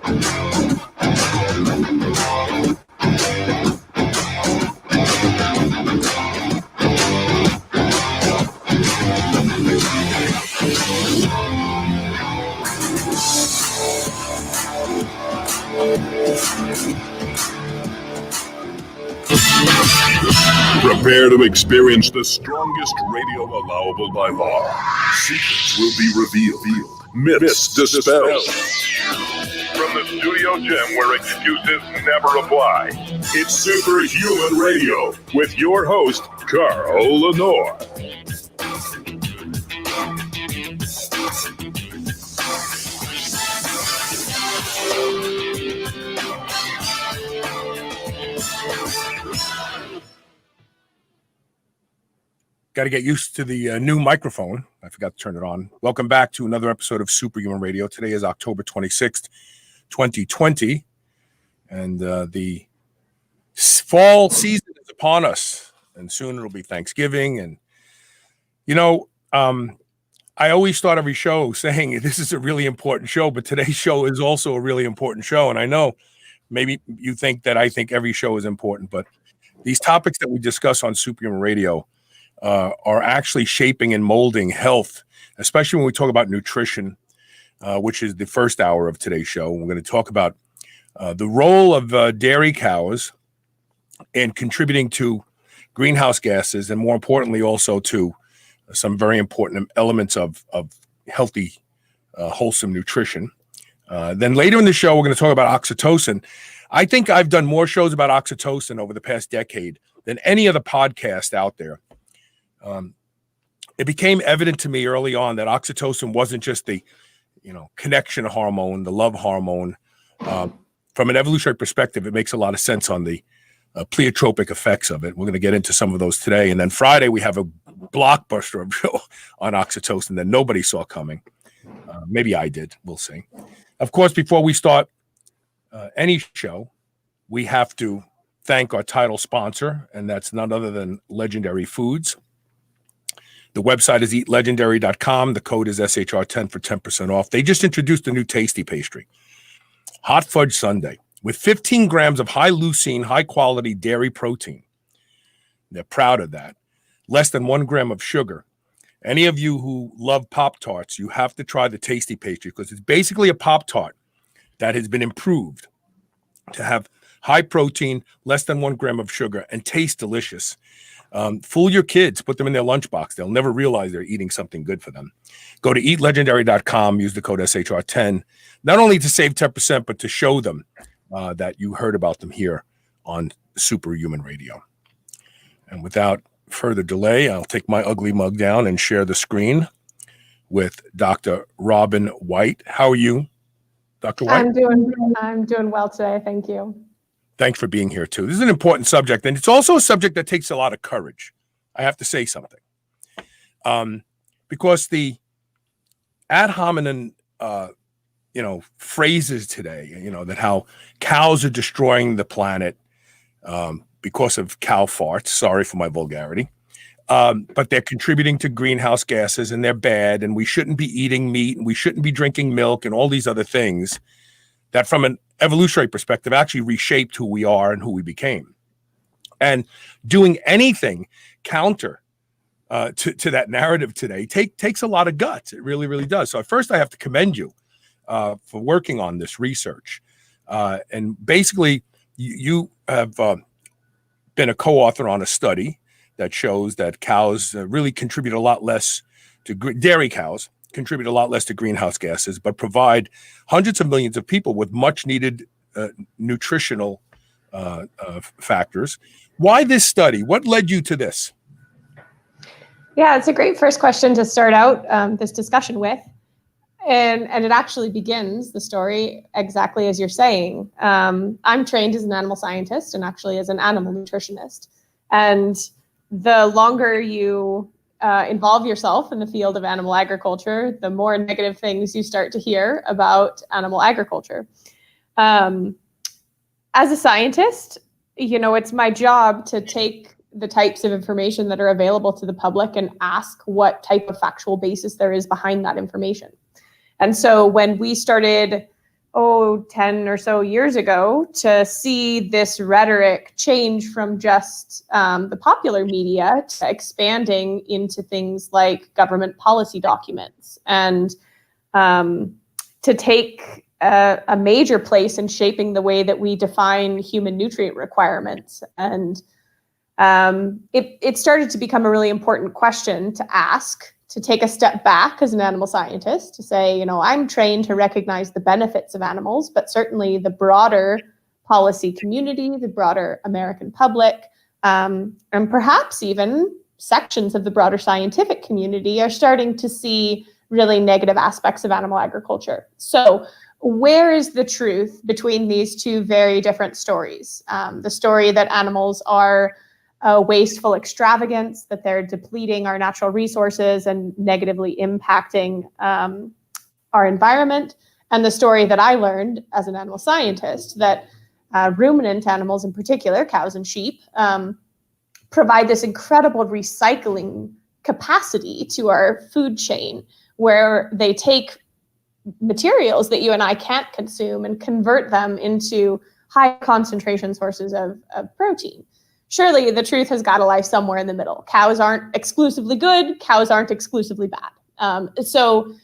Prepare to experience the strongest radio allowable by law. Secrets will be revealed. Myths dispelled. From the studio gym where excuses never apply, it's Superhuman Radio with your host, Carl Lenore. Got to get used to the new microphone. I forgot to turn it on. Welcome back to another episode of Superhuman Radio. Today is October 26th, 2020. And the fall season is upon us. And soon it'll be Thanksgiving. And, you know, I always start every show saying this is a really important show, but today's show is also a really important show. And I know maybe you think that I think every show is important, but these topics that we discuss on Superhuman Radio are actually shaping and molding health, especially when we talk about nutrition, which is the first hour of today's show. We're going to talk about the role of dairy cows in contributing to greenhouse gases, and more importantly, also to some very important elements of healthy, wholesome nutrition. Then later in the show, we're going to talk about oxytocin. I think I've done more shows about oxytocin over the past decade than any other podcast out there. It became evident to me early on that oxytocin wasn't just the, connection hormone, the love hormone. From an evolutionary perspective, it makes a lot of sense on the pleiotropic effects of it. We're going to get into some of those today. And then Friday, we have a blockbuster of show on oxytocin that nobody saw coming. Maybe I did. We'll see. Of course, before we start any show, we have to thank our title sponsor, and that's none other than Legendary Foods. The website is eatlegendary.com. The code is SHR10 for 10% off. They just introduced a new tasty pastry, hot fudge sundae, with 15 grams of high leucine, high-quality dairy protein. They're proud of that. Less than 1 gram of sugar. Any of you who love Pop-Tarts, you have to try the tasty pastry because it's basically a Pop-Tart that has been improved to have high protein, less than 1 gram of sugar, and taste delicious. Fool your kids, put them in their lunchbox. They'll never realize they're eating something good for them. Go to eatlegendary.com, use the code SHR10, not only to save 10%, but to show them that you heard about them here on Superhuman Radio. And without further delay, I'll take my ugly mug down and share the screen with Dr. Robin White. How are you, Dr. White? I'm doing well today. Thank you. Thanks for being here, too. This is an important subject, and it's also a subject that takes a lot of courage. I have to say something. Because the ad hominem, phrases today, that how cows are destroying the planet because of cow farts. Sorry for my vulgarity. But they're contributing to greenhouse gases, and they're bad, and we shouldn't be eating meat, and we shouldn't be drinking milk, and all these other things that from an evolutionary perspective actually reshaped who we are and who we became. And doing anything counter to that narrative today takes a lot of guts. It really, really does. So at first I have to commend you for working on this research. And basically you have been a co-author on a study that shows that cows really contribute a lot less to dairy cows contribute a lot less to greenhouse gases, but provide hundreds of millions of people with much needed nutritional factors. Why this study? What led you to this? Yeah, it's a great first question to start out this discussion with. And it actually begins the story exactly as you're saying. I'm trained as an animal scientist and actually as an animal nutritionist. And the longer you involve yourself in the field of animal agriculture, the more negative things you start to hear about animal agriculture. As a scientist, it's my job to take the types of information that are available to the public and ask what type of factual basis there is behind that information. And so when we started, 10 or so years ago to see this rhetoric change from just the popular media to expanding into things like government policy documents and to take a major place in shaping the way that we define human nutrient requirements. And it started to become a really important question to ask, to take a step back as an animal scientist, to say, I'm trained to recognize the benefits of animals, but certainly the broader policy community, the broader American public, and perhaps even sections of the broader scientific community are starting to see really negative aspects of animal agriculture. So where is the truth between these two very different stories? The story that animals are a wasteful extravagance, that they're depleting our natural resources and negatively impacting our environment. And the story that I learned as an animal scientist, that ruminant animals in particular, cows and sheep, provide this incredible recycling capacity to our food chain, where they take materials that you and I can't consume and convert them into high concentration sources of protein. Surely the truth has got to lie somewhere in the middle. Cows aren't exclusively good. Cows aren't exclusively bad. So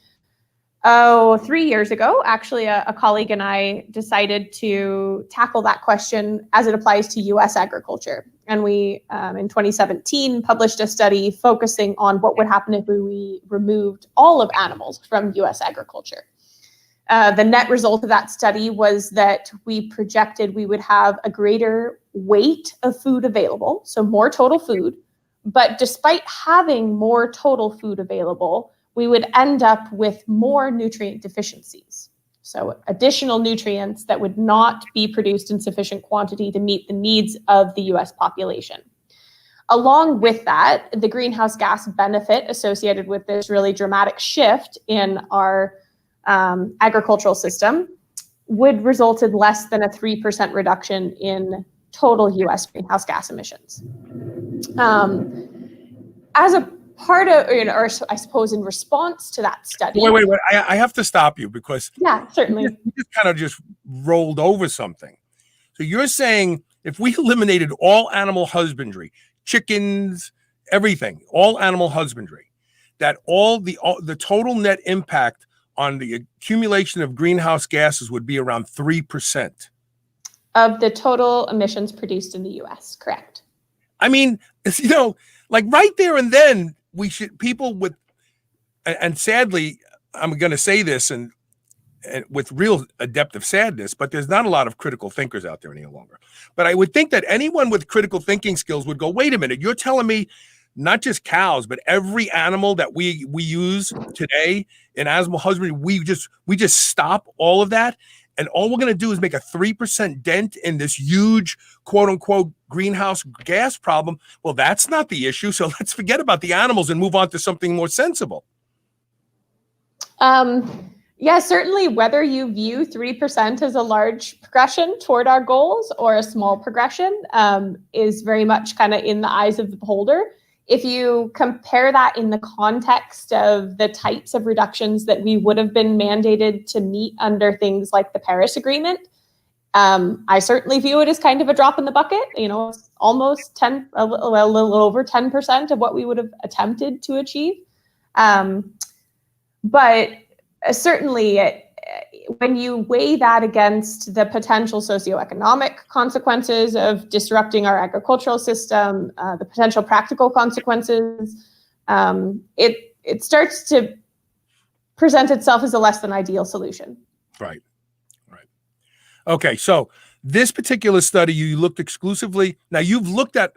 3 years ago, actually, a colleague and I decided to tackle that question as it applies to U.S. agriculture. And we, in 2017, published a study focusing on what would happen if we removed all of animals from U.S. agriculture. The net result of that study was that we projected we would have a greater weight of food available, so more total food. But despite having more total food available, we would end up with more nutrient deficiencies. So additional nutrients that would not be produced in sufficient quantity to meet the needs of the US population. Along with that, the greenhouse gas benefit associated with this really dramatic shift in our agricultural system would result in less than a 3% reduction in total US greenhouse gas emissions. As a part of, or I suppose in response to that study. Wait. I have to stop you because yeah, certainly. You just kind of just rolled over something. So you're saying if we eliminated all animal husbandry, chickens, everything, all animal husbandry, that all the total net impact on the accumulation of greenhouse gases would be around 3% of the total emissions produced in the US, correct? I mean, like right there and then, people with, and sadly, I'm going to say this and with real depth of sadness, but there's not a lot of critical thinkers out there any longer. But I would think that anyone with critical thinking skills would go, wait a minute, you're telling me not just cows, but every animal that we use today in animal husbandry, we just stop all of that. And all we're going to do is make a 3% dent in this huge, quote unquote, greenhouse gas problem. Well, that's not the issue. So let's forget about the animals and move on to something more sensible. Yeah, certainly whether you view 3% as a large progression toward our goals or a small progression is very much kind of in the eyes of the beholder. If you compare that in the context of the types of reductions that we would have been mandated to meet under things like the Paris Agreement, I certainly view it as kind of a drop in the bucket. It's almost a little over 10% of what we would have attempted to achieve. But certainly, when you weigh that against the potential socioeconomic consequences of disrupting our agricultural system, the potential practical consequences, it starts to present itself as a less than ideal solution. Right. Okay, so this particular study, you looked exclusively, now you've looked at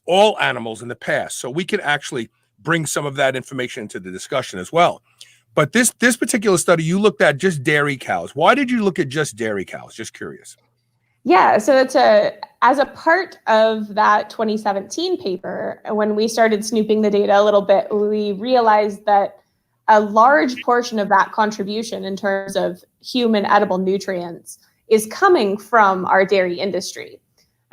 all animals in the past, so we can actually bring some of that information into the discussion as well. But this particular study, you looked at just dairy cows. Why did you look at just dairy cows? Just curious. Yeah, so as a part of that 2017 paper, when we started snooping the data a little bit, we realized that a large portion of that contribution in terms of human edible nutrients is coming from our dairy industry.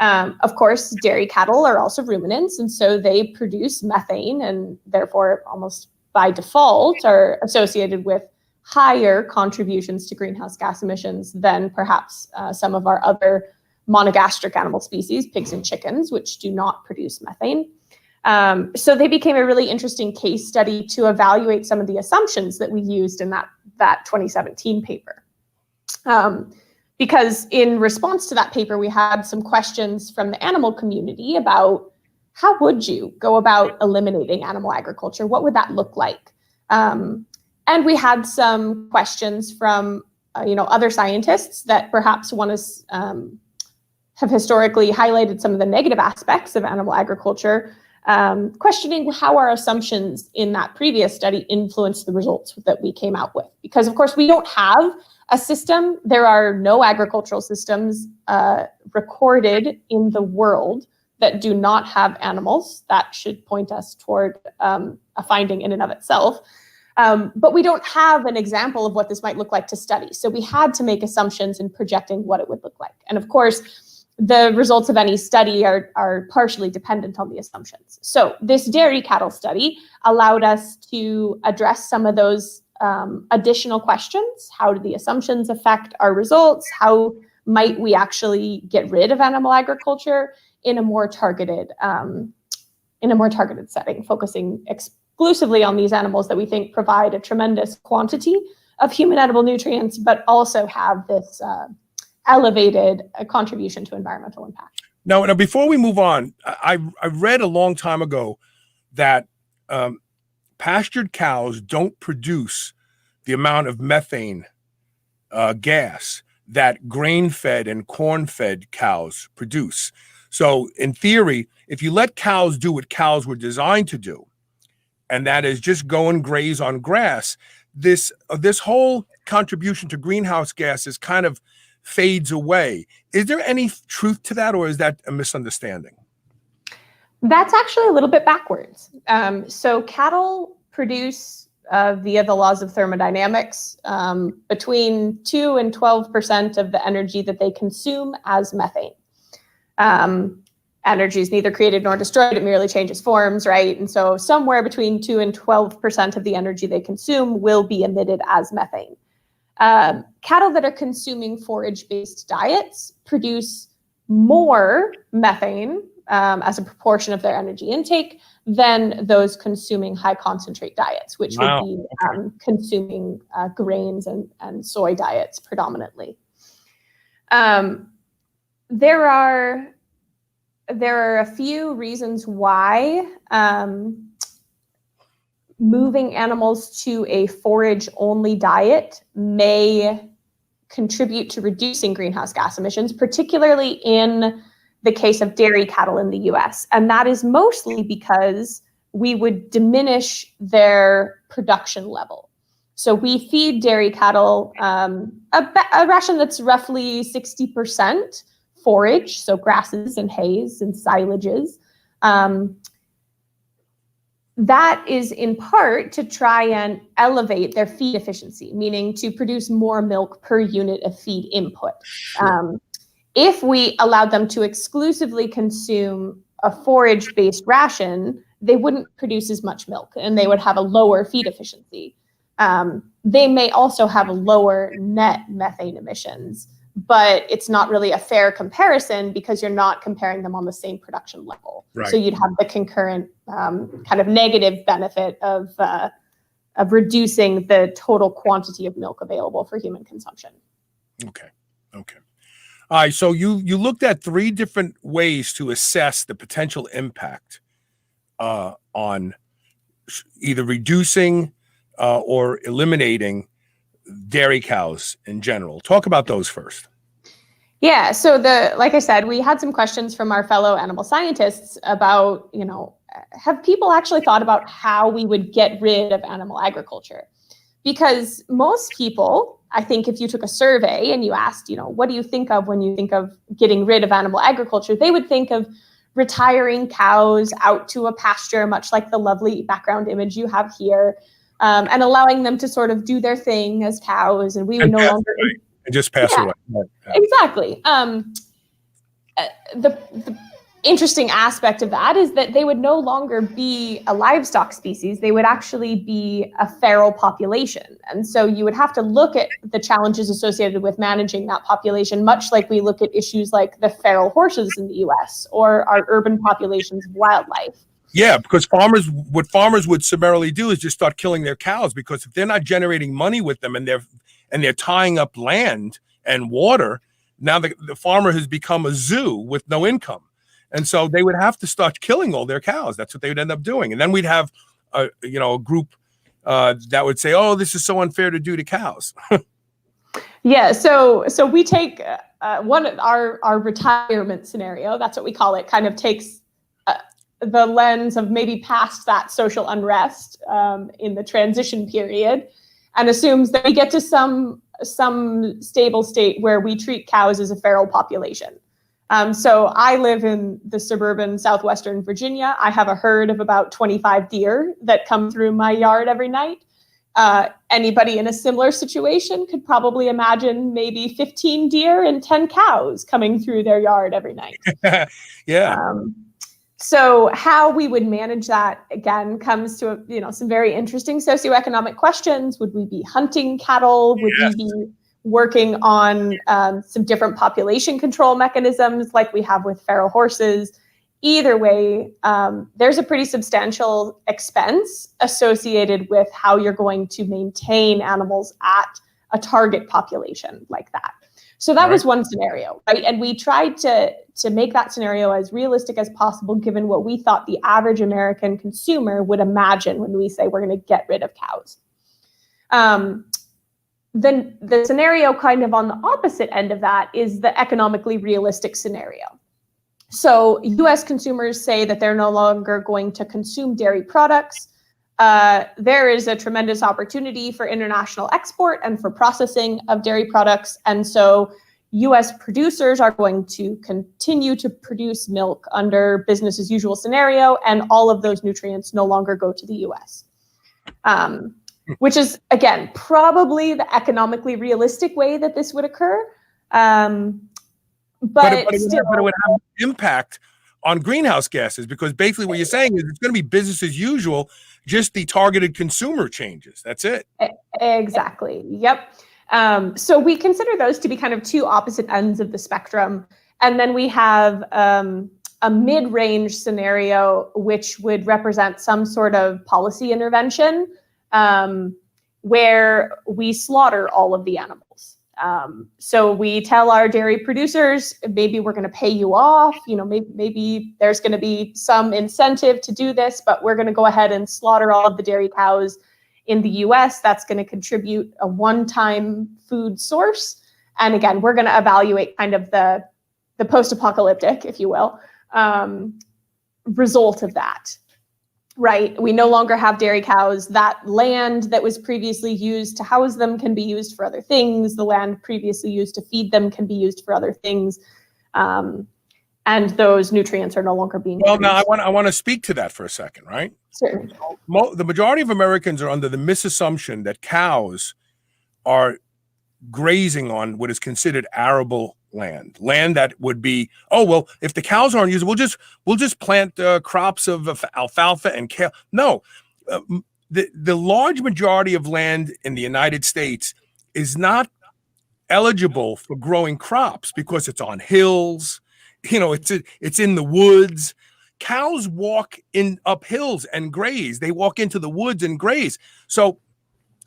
Of course, dairy cattle are also ruminants, and so they produce methane and therefore almost by default are associated with higher contributions to greenhouse gas emissions than perhaps some of our other monogastric animal species, pigs and chickens, which do not produce methane. So they became a really interesting case study to evaluate some of the assumptions that we used in that 2017 paper. Because in response to that paper, we had some questions from the animal community about how would you go about eliminating animal agriculture? What would that look like? And we had some questions from other scientists that perhaps want to have historically highlighted some of the negative aspects of animal agriculture, questioning how our assumptions in that previous study influenced the results that we came out with. Because, of course, we don't have a system. There are no agricultural systems recorded in the world that do not have animals. That should point us toward a finding in and of itself. But we don't have an example of what this might look like to study. So we had to make assumptions in projecting what it would look like. And of course, the results of any study are partially dependent on the assumptions. So this dairy cattle study allowed us to address some of those additional questions. How do the assumptions affect our results? How might we actually get rid of animal agriculture in a more targeted setting, focusing exclusively on these animals that we think provide a tremendous quantity of human edible nutrients, but also have this elevated contribution to environmental impact. Now, before we move on, I read a long time ago that pastured cows don't produce the amount of methane gas that grain-fed and corn-fed cows produce. So in theory, if you let cows do what cows were designed to do, and that is just go and graze on grass, this whole contribution to greenhouse gases kind of fades away. Is there any truth to that, or is that a misunderstanding? That's actually a little bit backwards. So cattle produce, via the laws of thermodynamics, between 2 and 12% of the energy that they consume as methane. Energy is neither created nor destroyed, it merely changes forms, right? And so somewhere between 2 and 12% of the energy they consume will be emitted as methane. Cattle that are consuming forage-based diets produce more methane as a proportion of their energy intake than those consuming high concentrate diets, which would be consuming grains and soy diets predominantly. There are a few reasons why moving animals to a forage-only diet may contribute to reducing greenhouse gas emissions, particularly in the case of dairy cattle in the US. And that is mostly because we would diminish their production level. So we feed dairy cattle a ration that's roughly 60% forage, so grasses and hays and silages. That is in part to try and elevate their feed efficiency, meaning to produce more milk per unit of feed input. If we allowed them to exclusively consume a forage-based ration, they wouldn't produce as much milk and they would have a lower feed efficiency. They may also have lower net methane emissions, but it's not really a fair comparison because you're not comparing them on the same production level. Right. So you'd have the concurrent kind of negative benefit of reducing the total quantity of milk available for human consumption. Okay. All right, so you looked at 3 different ways to assess the potential impact on either reducing or eliminating dairy cows in general. Talk about those first. Yeah, so like I said, we had some questions from our fellow animal scientists about, have people actually thought about how we would get rid of animal agriculture? Because most people, I think if you took a survey and you asked, what do you think of when you think of getting rid of animal agriculture, they would think of retiring cows out to a pasture, much like the lovely background image you have here, and allowing them to sort of do their thing as cows, and we would no longer and just pass away. Exactly. The interesting aspect of that is that they would no longer be a livestock species. They would actually be a feral population. And so you would have to look at the challenges associated with managing that population, much like we look at issues like the feral horses in the US or our urban populations of wildlife. Yeah, because what farmers would summarily do is just start killing their cows, because if they're not generating money with them and they're tying up land and water, now the farmer has become a zoo with no income. And so they would have to start killing all their cows. That's what they would end up doing. And then we'd have a group that would say, oh, this is so unfair to do to cows. Yeah, so we take our retirement scenario, that's what we call it, kind of takes the lens of maybe past that social unrest in the transition period, and assumes that we get to some stable state where we treat cows as a feral population. So I live in the suburban southwestern Virginia. I have a herd of about 25 deer that come through my yard every night. Anybody in a similar situation could probably imagine maybe 15 deer and 10 cows coming through their yard every night. Yeah. So how we would manage that, again, comes to some very interesting socioeconomic questions. Would we be hunting cattle? Would we be working on some different population control mechanisms like we have with feral horses? Either way, there's a pretty substantial expense associated with how you're going to maintain animals at a target population like that. So that was one scenario, right? And we tried to make that scenario as realistic as possible, given what we thought the average American consumer would imagine when we say we're going to get rid of cows. Then the scenario kind of on the opposite end of that is the economically realistic scenario. So US consumers say that they're no longer going to consume dairy products. There is a tremendous opportunity for international export and for processing of dairy products. And so US producers are going to continue to produce milk under business as usual scenario, and all of those nutrients no longer go to the US. Which is, again, probably the economically realistic way that this would occur. But it would have impact on greenhouse gases, because basically what you're saying is it's going to be business as usual, just the targeted consumer changes. That's it. Exactly. Yep. So we consider those to be kind of two opposite ends of the spectrum. And then we have a mid-range scenario, which would represent some sort of policy intervention where we slaughter all of the animals. So we tell our dairy producers, maybe we're going to pay you off, maybe there's going to be some incentive to do this, but we're going to go ahead and slaughter all of the dairy cows in the US. That's going to contribute a one-time food source. And again, we're going to evaluate kind of the post-apocalyptic, if you will, result of that. Right. We no longer have dairy cows. That land that was previously used to house them can be used for other things. The land previously used to feed them can be used for other things. And those nutrients are no longer being Well, produced. now I want to speak to that for a second, right? Certainly. The majority of Americans are under the misassumption that cows are grazing on what is considered arable land that would be, oh, well, if the cows aren't used, we'll just plant crops of alfalfa and kale. No, the large majority of land in the United States is not eligible for growing crops because it's on hills, it's in the woods. Cows walk up hills and graze. They walk into the woods and graze. So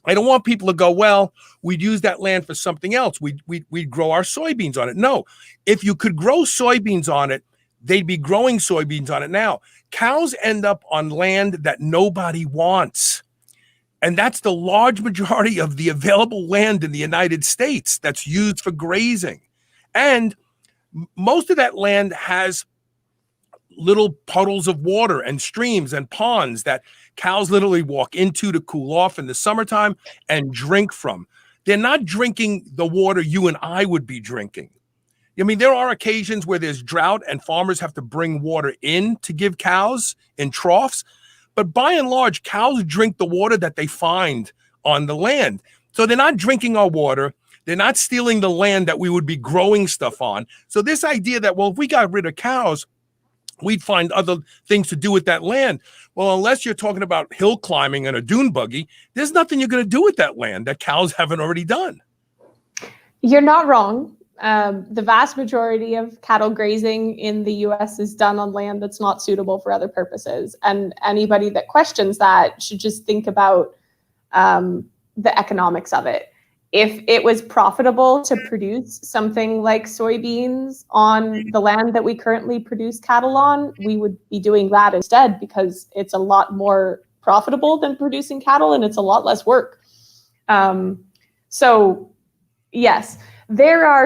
I don't want people to go, well, we'd use that land for something else. We'd grow our soybeans on it. No, if you could grow soybeans on it, they'd be growing soybeans on it now. Cows end up on land that nobody wants. And that's the large majority of the available land in the United States that's used for grazing. And most of that land has little puddles of water and streams and ponds that cows literally walk into to cool off in the summertime and drink from. They're not drinking the water you and I would be drinking. I mean, there are occasions where there's drought and farmers have to bring water in to give cows in troughs. But by and large, cows drink the water that they find on the land. So they're not drinking our water. They're not stealing the land that we would be growing stuff on. So this idea that, well, if we got rid of cows, we'd find other things to do with that land. Well, unless you're talking about hill climbing and a dune buggy, there's nothing you're going to do with that land that cows haven't already done. You're not wrong. The vast majority of cattle grazing in the US is done on land that's not suitable for other purposes. And anybody that questions that should just think about the economics of it. If it was profitable to produce something like soybeans on the land that we currently produce cattle on, we would be doing that instead, because it's a lot more profitable than producing cattle and it's a lot less work. So yes, there's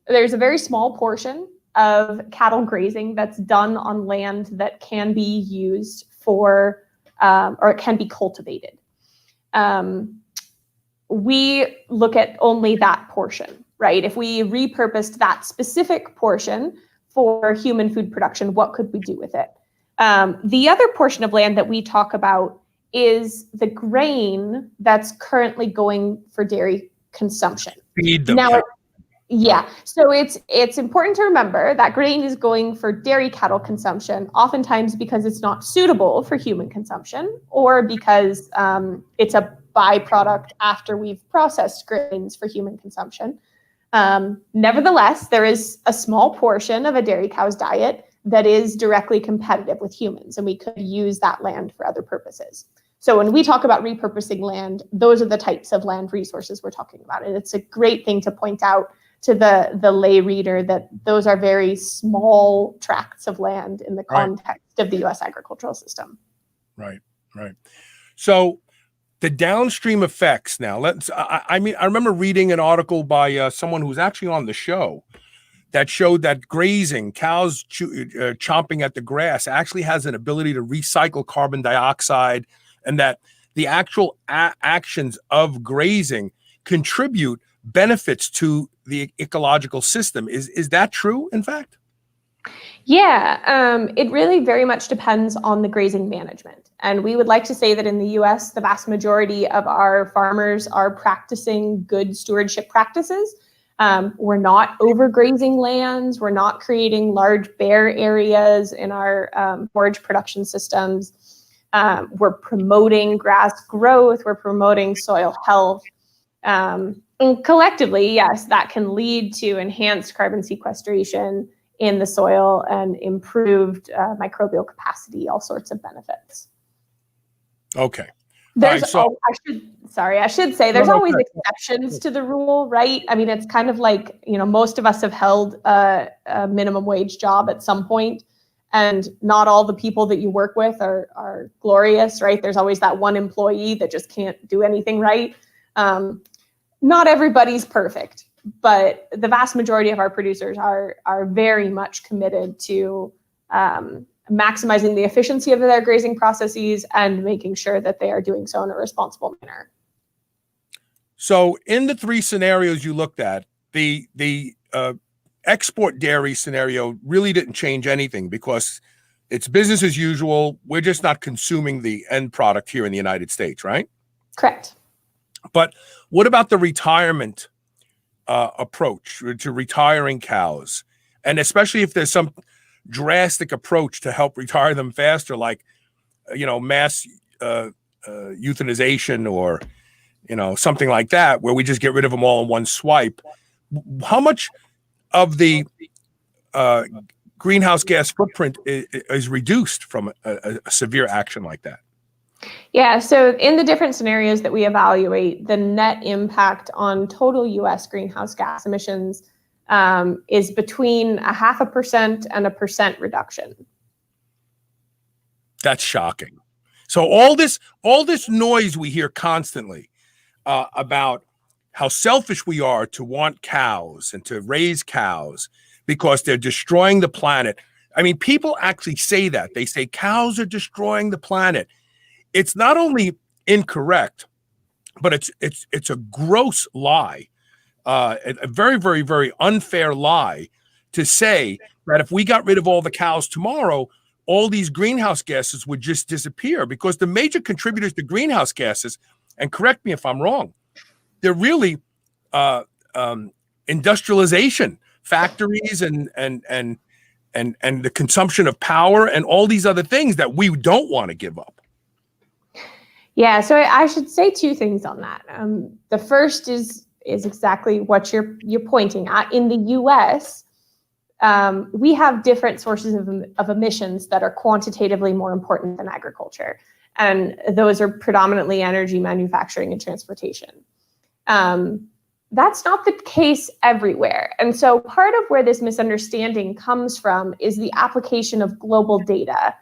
a very small portion of cattle grazing that's done on land that can be used for, or it can be cultivated. We look at only that portion, right? If we repurposed that specific portion for human food production, what could we do with it? The other portion of land that we talk about is the grain that's currently going for dairy consumption. Feed them. Now, yeah, so it's important to remember that grain is going for dairy cattle consumption, oftentimes because it's not suitable for human consumption, or because it's a byproduct after we've processed grains for human consumption. Nevertheless, there is a small portion of a dairy cow's diet that is directly competitive with humans, and we could use that land for other purposes. So when we talk about repurposing land, those are the types of land resources we're talking about. And it's a great thing to point out to the lay reader that those are very small tracts of land in the context of the US agricultural system. Right. So the downstream effects now, I remember reading an article by someone who's actually on the show that showed that grazing, cows chomping at the grass, actually has an ability to recycle carbon dioxide, and that the actual actions of grazing contribute benefits to the ecological system. Is that true, in fact? Yeah, it really very much depends on the grazing management. And we would like to say that in the US, the vast majority of our farmers are practicing good stewardship practices. We're not overgrazing lands. We're not creating large bare areas in our forage production systems. We're promoting grass growth. We're promoting soil health. And collectively, yes, that can lead to enhanced carbon sequestration in the soil and improved microbial capacity, all sorts of benefits. Okay. There's Right, I should say there's always exceptions to the rule, right? I mean, it's kind of like, most of us have held a minimum wage job at some point, and not all the people that you work with are glorious, right? There's always that one employee that just can't do anything right. Not everybody's perfect, but the vast majority of our producers are very much committed to maximizing the efficiency of their grazing processes and making sure that they are doing so in a responsible manner. So in the three scenarios you looked at, the export dairy scenario really didn't change anything because it's business as usual. We're just not consuming the end product here in the United States, right? Correct. But what about the retirement approach to retiring cows? And especially if there's some drastic approach to help retire them faster, like, mass euthanization or, something like that, where we just get rid of them all in one swipe. How much of the greenhouse gas footprint is reduced from a severe action like that? Yeah, so in the different scenarios that we evaluate, the net impact on total US greenhouse gas emissions is between 0.5% and 1% reduction. That's shocking. So all this noise we hear constantly about how selfish we are to want cows and to raise cows because they're destroying the planet. I mean, people actually say that. They say cows are destroying the planet. It's not only incorrect, but it's a gross lie, a very, very, very unfair lie to say that if we got rid of all the cows tomorrow, all these greenhouse gases would just disappear, because the major contributors to greenhouse gases, and correct me if I'm wrong, they're really industrialization, factories and and the consumption of power and all these other things that we don't want to give up? Yeah, so I should say two things on that. The first is exactly what you're pointing at. In the U.S., we have different sources of emissions that are quantitatively more important than agriculture, and those are predominantly energy, manufacturing, and transportation. That's not the case everywhere. And so part of where this misunderstanding comes from is the application of global data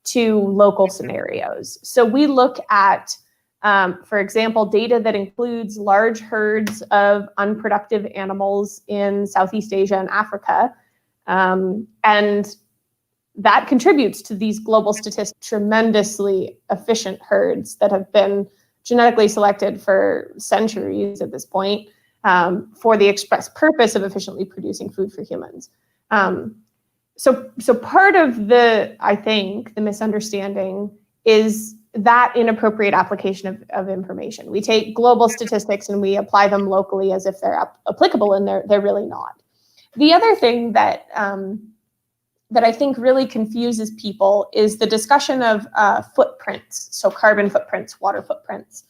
to local scenarios. So we look at, for example, data that includes large herds of unproductive animals in Southeast Asia and Africa. And that contributes to these global statistics, tremendously efficient herds that have been genetically selected for centuries at this point, for the express purpose of efficiently producing food for humans. So part of I think the misunderstanding is that inappropriate application of information. We take global statistics and we apply them locally as if they're applicable, and they're really not. The other thing that I think really confuses people is the discussion of footprints, so carbon footprints, water footprints.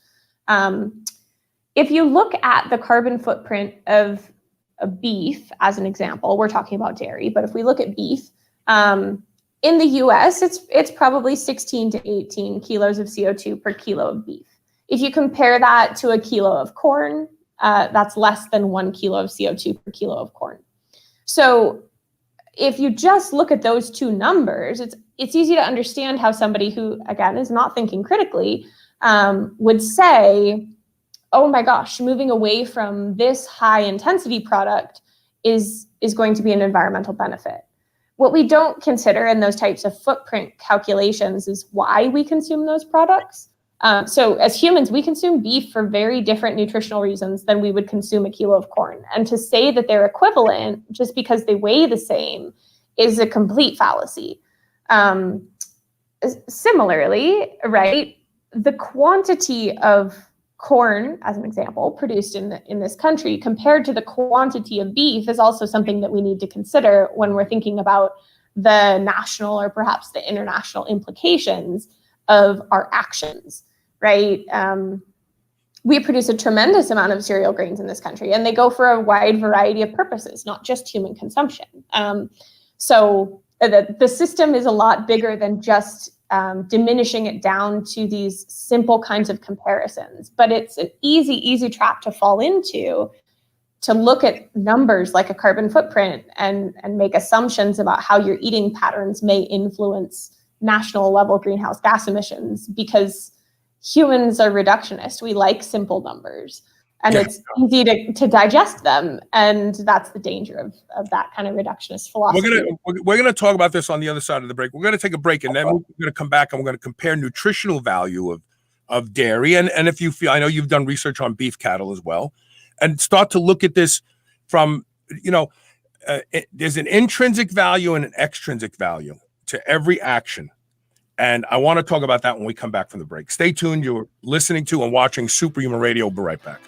If you look at the carbon footprint of a beef, as an example, we're talking about dairy, but if we look at beef, in the US, it's probably 16 to 18 kilos of CO2 per kilo of beef. If you compare that to a kilo of corn, that's less than 1 kilo of CO2 per kilo of corn. So if you just look at those two numbers, it's easy to understand how somebody who, again, is not thinking critically, would say, oh my gosh, moving away from this high intensity product is going to be an environmental benefit. What we don't consider in those types of footprint calculations is why we consume those products. So as humans, we consume beef for very different nutritional reasons than we would consume a kilo of corn. And to say that they're equivalent just because they weigh the same is a complete fallacy. Similarly, right, the quantity of corn, as an example, produced in this country compared to the quantity of beef is also something that we need to consider when we're thinking about the national or perhaps the international implications of our actions, right? We produce a tremendous amount of cereal grains in this country, and they go for a wide variety of purposes, not just human consumption. So the system is a lot bigger than just diminishing it down to these simple kinds of comparisons. But it's an easy trap to fall into, to look at numbers like a carbon footprint and make assumptions about how your eating patterns may influence national level greenhouse gas emissions, because humans are reductionist. We like simple numbers, and it's easy to digest them. And that's the danger of that kind of reductionist philosophy. We're gonna talk about this on the other side of the break. We're gonna take a break, and then we're gonna come back and we're gonna compare nutritional value of dairy. And if you feel, I know you've done research on beef cattle as well, and start to look at this from, there's an intrinsic value and an extrinsic value to every action. And I want to talk about that when we come back from the break. Stay tuned. You're listening to and watching Superhuman Radio. We'll be right back.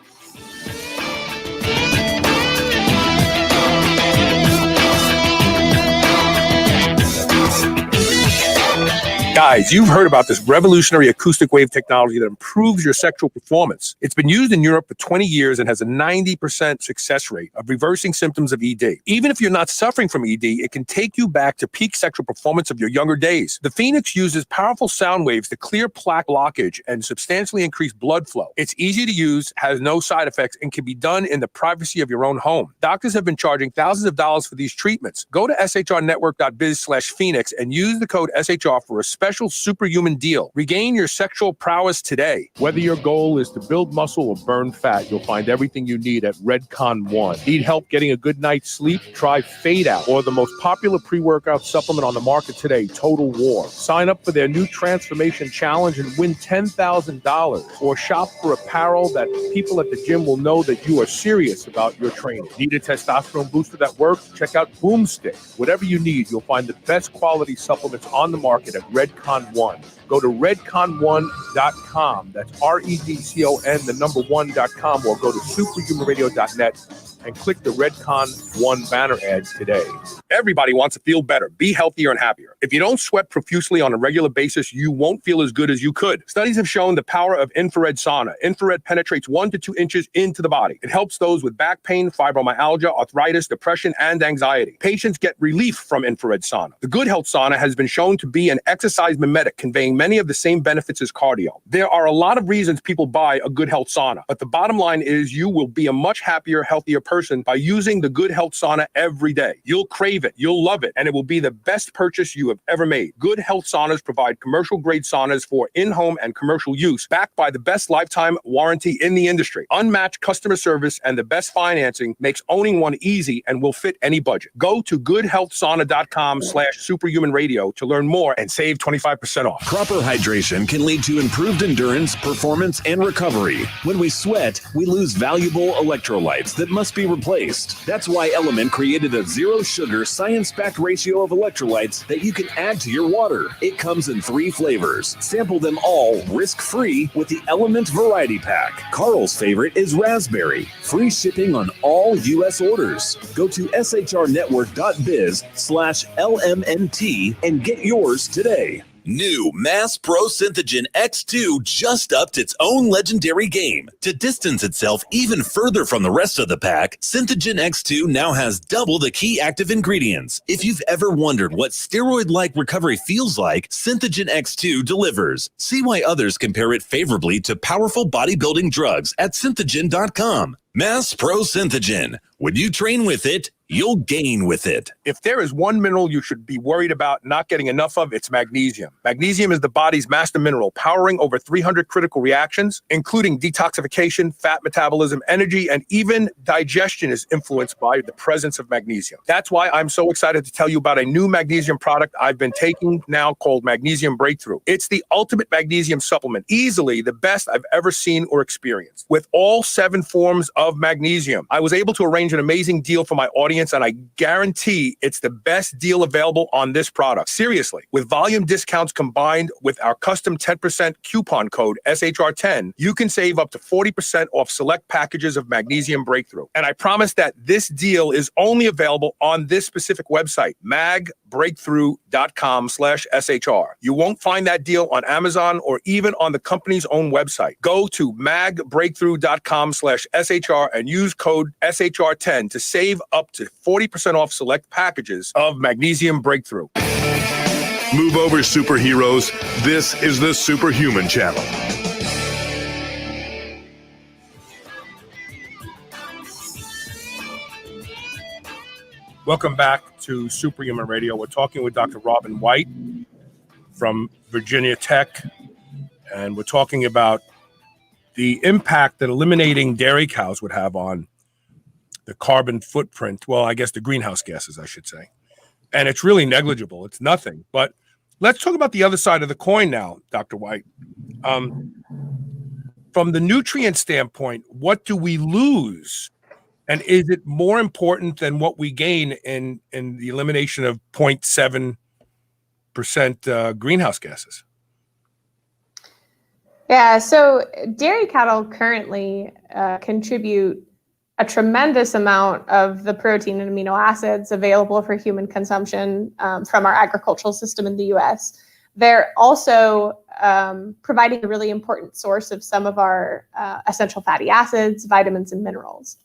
Guys, you've heard about this revolutionary acoustic wave technology that improves your sexual performance. It's been used in Europe for 20 years and has a 90% success rate of reversing symptoms of ED. Even if you're not suffering from ED, it can take you back to peak sexual performance of your younger days. The Phoenix uses powerful sound waves to clear plaque blockage and substantially increase blood flow. It's easy to use, has no side effects, and can be done in the privacy of your own home. Doctors have been charging thousands of dollars for these treatments. Go to shrnetwork.biz/Phoenix and use the code SHR for a special superhuman deal. Regain your sexual prowess today. Whether your goal is to build muscle or burn fat, you'll find everything you need at Redcon One. Need help getting a good night's sleep? Try Fade Out, or the most popular pre-workout supplement on the market today, Total War. Sign up for their new Transformation Challenge and win $10,000, or shop for apparel that people at the gym will know that you are serious about your training. Need a testosterone booster that works? Check out Boomstick. Whatever you need, you'll find the best quality supplements on the market at Redcon One. Go to redcon1.com. That's REDCON, the number 1.com, or go to superhumanradio.net and click the Redcon 1 banner ad today. Everybody wants to feel better, be healthier and happier. If you don't sweat profusely on a regular basis, you won't feel as good as you could. Studies have shown the power of infrared sauna. Infrared penetrates 1 to 2 inches into the body. It helps those with back pain, fibromyalgia, arthritis, depression, and anxiety. Patients get relief from infrared sauna. The Good Health Sauna has been shown to be an exercise mimetic, conveying many of the same benefits as cardio. There are a lot of reasons people buy a Good Health Sauna, but the bottom line is you will be a much happier, healthier person by using the Good Health Sauna every day. You'll crave it, you'll love it, and it will be the best purchase you have ever made. Good Health Saunas provide commercial-grade saunas for in-home and commercial use, backed by the best lifetime warranty in the industry. Unmatched customer service and the best financing makes owning one easy and will fit any budget. Go to goodhealthsauna.com/superhumanradio to learn more and save 25% off. Proper hydration can lead to improved endurance, performance, and recovery. When we sweat, we lose valuable electrolytes that must be replaced. That's why Element created a zero-sugar, science-backed ratio of electrolytes that you can add to your water. It comes in 3 flavors. Sample them all risk-free with the Element Variety Pack. Carl's favorite is raspberry. Free shipping on all U.S. orders. Go to shrnetwork.biz/LMNT and get yours today. New Mass Pro Synthogen X2 just upped its own legendary game. To distance itself even further from the rest of the pack, Synthogen X2 now has double the key active ingredients. If you've ever wondered what steroid-like recovery feels like, Synthogen X2 delivers. See why others compare it favorably to powerful bodybuilding drugs at synthogen.com. Mass Pro Synthogen. When you train with it, you'll gain with it. If there is one mineral you should be worried about not getting enough of, it's magnesium. Magnesium is the body's master mineral, powering over 300 critical reactions, including detoxification, fat metabolism, energy, and even digestion is influenced by the presence of magnesium. That's why I'm so excited to tell you about a new magnesium product I've been taking now called Magnesium Breakthrough. It's the ultimate magnesium supplement, easily the best I've ever seen or experienced. With all 7 forms of magnesium, I was able to arrange an amazing deal for my audience, and I guarantee it's the best deal available on this product. Seriously, with volume discounts combined with our custom 10% coupon code SHR10, you can save up to 40% off select packages of Magnesium Breakthrough. And I promise that this deal is only available on this specific website, magbreakthrough.com/SHR. You won't find that deal on Amazon or even on the company's own website. Go to magbreakthrough.com/SHR and use code SHR10 to save up to 40% off select packages of Magnesium Breakthrough. Move over, superheroes. This is the Superhuman Channel. Welcome back to Superhuman Radio. We're talking with Dr. Robin White from Virginia Tech, and we're talking about the impact that eliminating dairy cows would have on the carbon footprint. Well, I guess the greenhouse gases, I should say. And it's really negligible. It's nothing. But let's talk about the other side of the coin now, Dr. White. From the nutrient standpoint, what do we lose? And is it more important than what we gain in the elimination of 0.7% greenhouse gases? Yeah, so dairy cattle currently contribute a tremendous amount of the protein and amino acids available for human consumption from our agricultural system in the U.S. They're also providing a really important source of some of our essential fatty acids, vitamins, and minerals.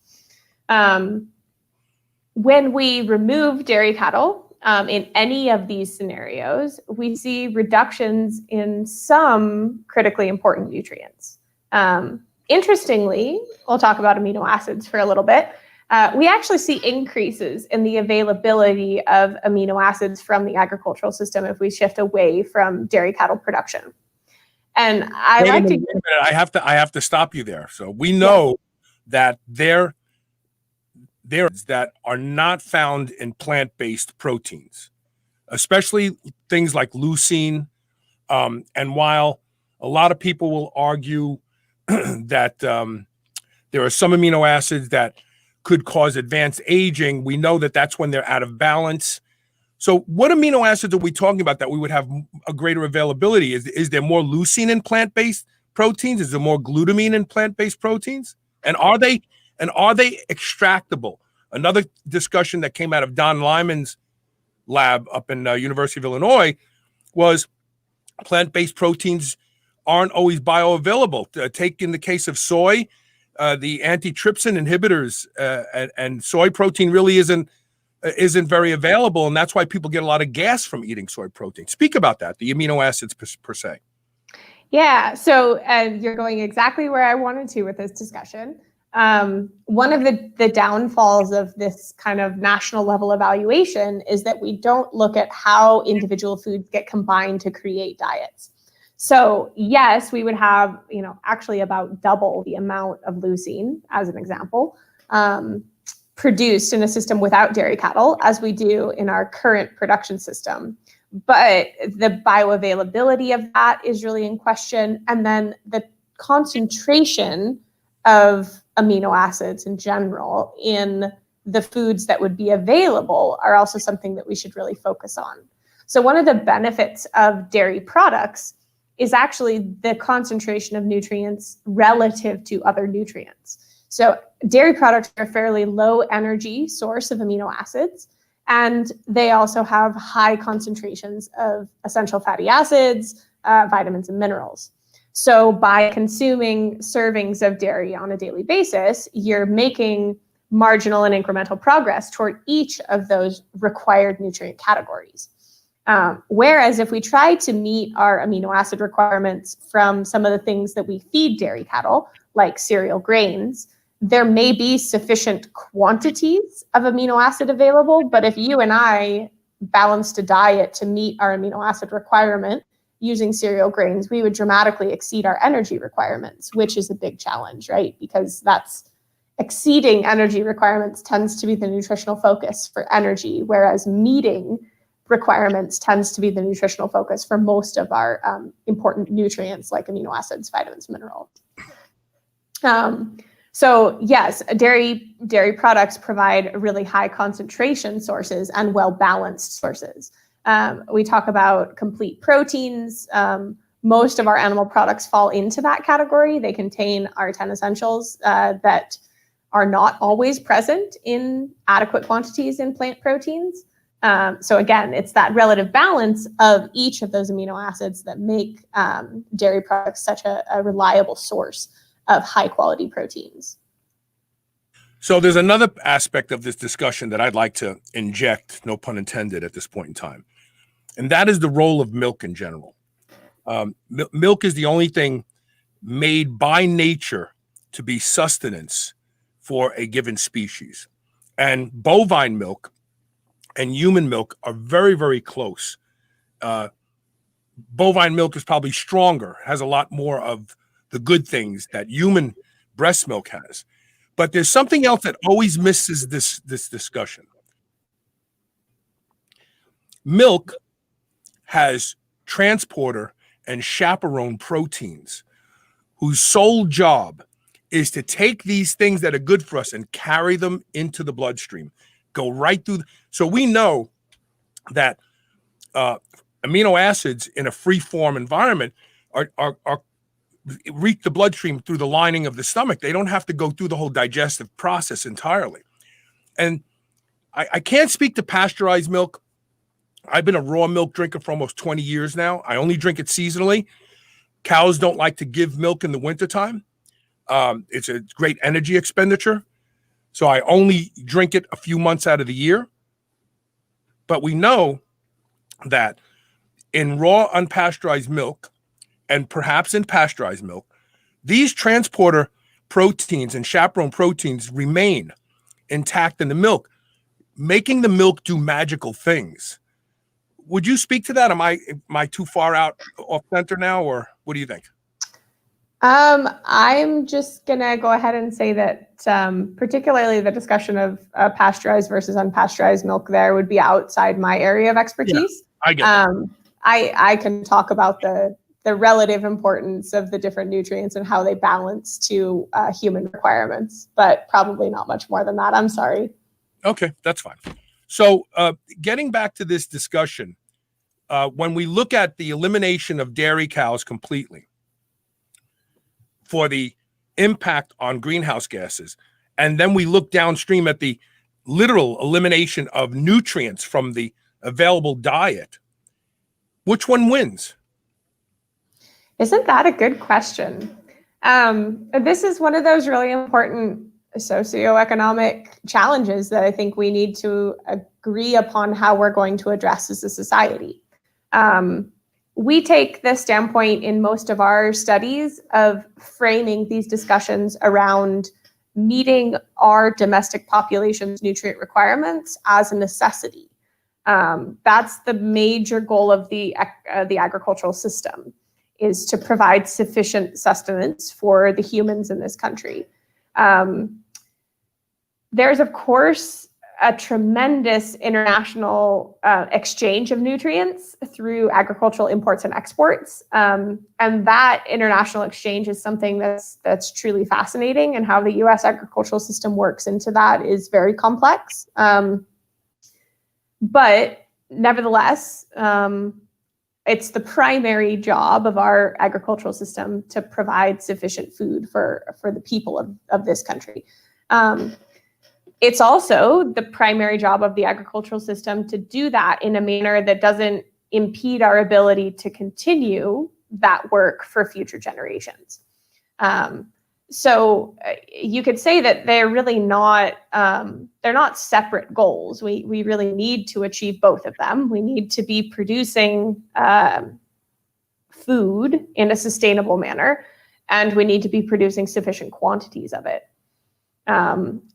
When we remove dairy cattle in any of these scenarios, we see reductions in some critically important nutrients. Interestingly, we'll talk about amino acids for a little bit. We actually see increases in the availability of amino acids from the agricultural system if we shift away from dairy cattle production. And I have to stop you there. So we know that there that are not found in plant-based proteins, especially things like leucine. And while a lot of people will argue that there are some amino acids that could cause advanced aging, we know that that's when they're out of balance. So what amino acids are we talking about that we would have a greater availability? Is there more leucine in plant-based proteins? Is there more glutamine in plant-based proteins? And are they And are they extractable? Another discussion that came out of Don Lyman's lab up in University of Illinois was plant-based proteins aren't always bioavailable. Take in the case of soy, the antitrypsin inhibitors and soy protein really isn't very available, and that's why people get a lot of gas from eating soy protein. Speak about that, the amino acids per se. Yeah, so you're going exactly where I wanted to with this discussion. One of the downfalls of this kind of national level evaluation is that we don't look at how individual foods get combined to create diets. So yes, we would have, actually about double the amount of leucine, as an example, produced in a system without dairy cattle as we do in our current production system. But the bioavailability of that is really in question. And then the concentration of amino acids in general in the foods that would be available are also something that we should really focus on. So one of the benefits of dairy products is actually the concentration of nutrients relative to other nutrients. So dairy products are a fairly low energy source of amino acids, and they also have high concentrations of essential fatty acids, vitamins, and minerals. So by consuming servings of dairy on a daily basis, you're making marginal and incremental progress toward each of those required nutrient categories. Whereas if we try to meet our amino acid requirements from some of the things that we feed dairy cattle, like cereal grains, there may be sufficient quantities of amino acid available, but if you and I balanced a diet to meet our amino acid requirement using cereal grains, we would dramatically exceed our energy requirements, which is a big challenge, right? Because that's exceeding energy requirements tends to be the nutritional focus for energy, whereas meeting requirements tends to be the nutritional focus for most of our important nutrients like amino acids, vitamins, minerals. So yes, dairy products provide really high concentration sources and well-balanced sources. We talk about complete proteins. Most of our animal products fall into that category. They contain our 10 essentials that are not always present in adequate quantities in plant proteins. So again, it's that relative balance of each of those amino acids that make dairy products such a reliable source of high quality proteins. So there's another aspect of this discussion that I'd like to inject, no pun intended, at this point in time. And that is the role of milk in general. Milk is the only thing made by nature to be sustenance for a given species. And bovine milk and human milk are very, very close. Bovine milk is probably stronger, has a lot more of the good things that human breast milk has. But there's something else that always misses this discussion. Milk has transporter and chaperone proteins whose sole job is to take these things that are good for us and carry them into the bloodstream, go right through. So we know that amino acids in a free-form environment are reach the bloodstream through the lining of the stomach. They don't have to go through the whole digestive process entirely. And I can't speak to pasteurized milk. I've been a raw milk drinker for almost 20 years now. I only drink it seasonally. Cows don't like to give milk in the wintertime. It's a great energy expenditure. So I only drink it a few months out of the year. But we know that in raw unpasteurized milk, and perhaps in pasteurized milk, these transporter proteins and chaperone proteins remain intact in the milk, making the milk do magical things. Would you speak to that? Am I too far out off center now, or what do you think? I'm just gonna go ahead and say that particularly the discussion of pasteurized versus unpasteurized milk there would be outside my area of expertise. Yeah, I get that. I can talk about the relative importance of the different nutrients and how they balance to human requirements, but probably not much more than that. I'm sorry. Okay, that's fine. So getting back to this discussion, when we look at the elimination of dairy cows completely for the impact on greenhouse gases, and then we look downstream at the literal elimination of nutrients from the available diet, which one wins? Isn't that a good question? This is one of those really important socioeconomic challenges that I think we need to agree upon how we're going to address as a society. We take the standpoint in most of our studies of framing these discussions around meeting our domestic population's nutrient requirements as a necessity. That's the major goal of the agricultural system, is to provide sufficient sustenance for the humans in this country. There's, of course, a tremendous international exchange of nutrients through agricultural imports and exports. And that international exchange is something that's truly fascinating, and how the US agricultural system works into that is very complex. But nevertheless, it's the primary job of our agricultural system to provide sufficient food for the people of this country. It's also the primary job of the agricultural system to do that in a manner that doesn't impede our ability to continue that work for future generations. So you could say that they're really not, they're not separate goals. We really need to achieve both of them. We need to be producing food in a sustainable manner, and we need to be producing sufficient quantities of it.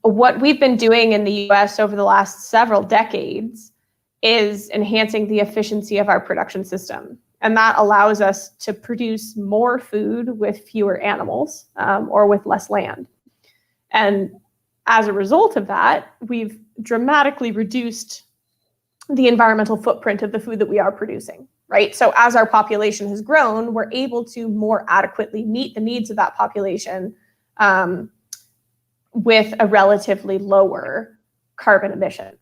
What we've been doing in the US over the last several decades is enhancing the efficiency of our production system. And that allows us to produce more food with fewer animals, or with less land. And as a result of that, we've dramatically reduced the environmental footprint of the food that we are producing, right? So as our population has grown, we're able to more adequately meet the needs of that population, with a relatively lower carbon emission.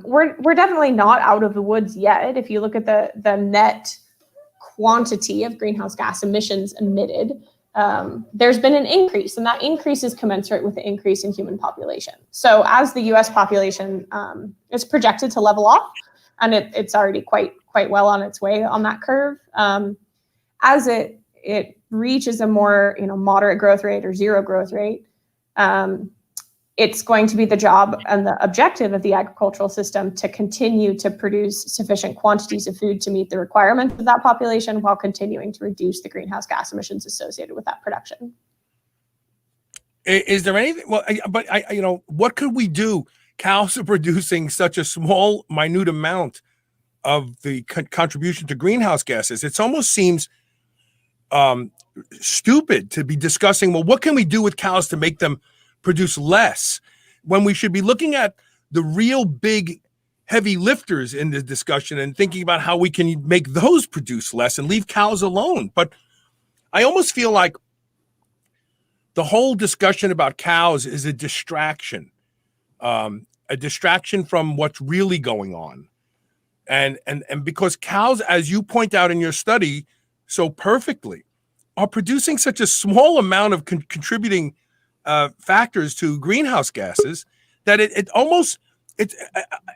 We're definitely not out of the woods yet. If you look at the net quantity of greenhouse gas emissions emitted, there's been an increase, and that increase is commensurate with the increase in human population. So as the US population is projected to level off, and it's already quite well on its way on that curve, as it reaches a more moderate growth rate or zero growth rate, it's going to be the job and the objective of the agricultural system to continue to produce sufficient quantities of food to meet the requirements of that population, while continuing to reduce the greenhouse gas emissions associated with that production. Is there anything? Well, what could we do? Cows are producing such a small, minute amount of the contribution to greenhouse gases. It almost seems stupid to be discussing, well, what can we do with cows to make them produce less, when we should be looking at the real big heavy lifters in the discussion and thinking about how we can make those produce less and leave cows alone. But I almost feel like the whole discussion about cows is a distraction from what's really going on. And because cows, as you point out in your study so perfectly, are producing such a small amount of contributing factors to greenhouse gases that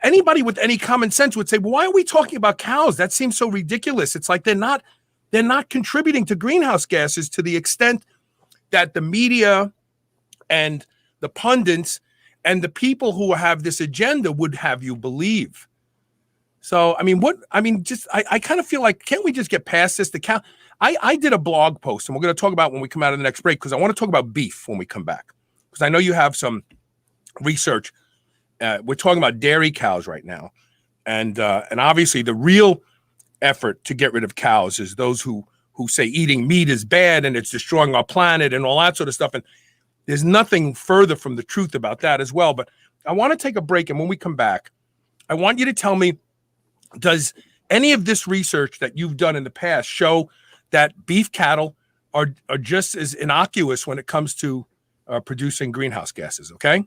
anybody with any common sense would say, well, why are we talking about cows? That seems so ridiculous. It's like they're not contributing to greenhouse gases to the extent that the media and the pundits and the people who have this agenda would have you believe. So, I kind of feel like, can't we just get past this? I did a blog post, and we're going to talk about when we come out of the next break, because I want to talk about beef when we come back, because I know you have some research. We're talking about dairy cows right now, and obviously the real effort to get rid of cows is those who say eating meat is bad and it's destroying our planet and all that sort of stuff. And there's nothing further from the truth about that as well. But I want to take a break, and when we come back, I want you to tell me, does any of this research that you've done in the past show that beef cattle are just as innocuous when it comes to producing greenhouse gases? Okay.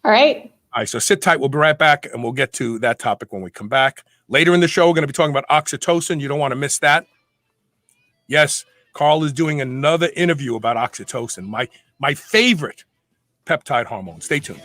All right. All right. So sit tight. We'll be right back, and we'll get to that topic when we come back. Later in the show, we're going to be talking about oxytocin. You don't want to miss that. Yes, Carl is doing another interview about oxytocin, my favorite peptide hormone. Stay tuned.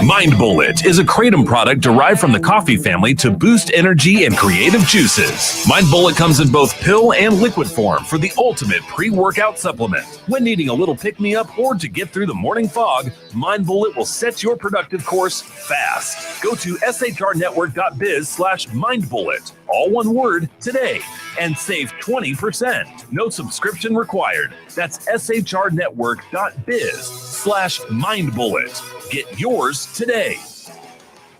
Mind Bullet is a kratom product derived from the coffee family to boost energy and creative juices. Mind Bullet comes in both pill and liquid form for the ultimate pre-workout supplement. When needing a little pick-me-up or to get through the morning fog, Mind Bullet will set your productive course fast. Go to shrnetwork.biz/mindbullet, all one word, today, and save 20%. No subscription required. That's shrnetwork.biz/mindbullet. Get yours today.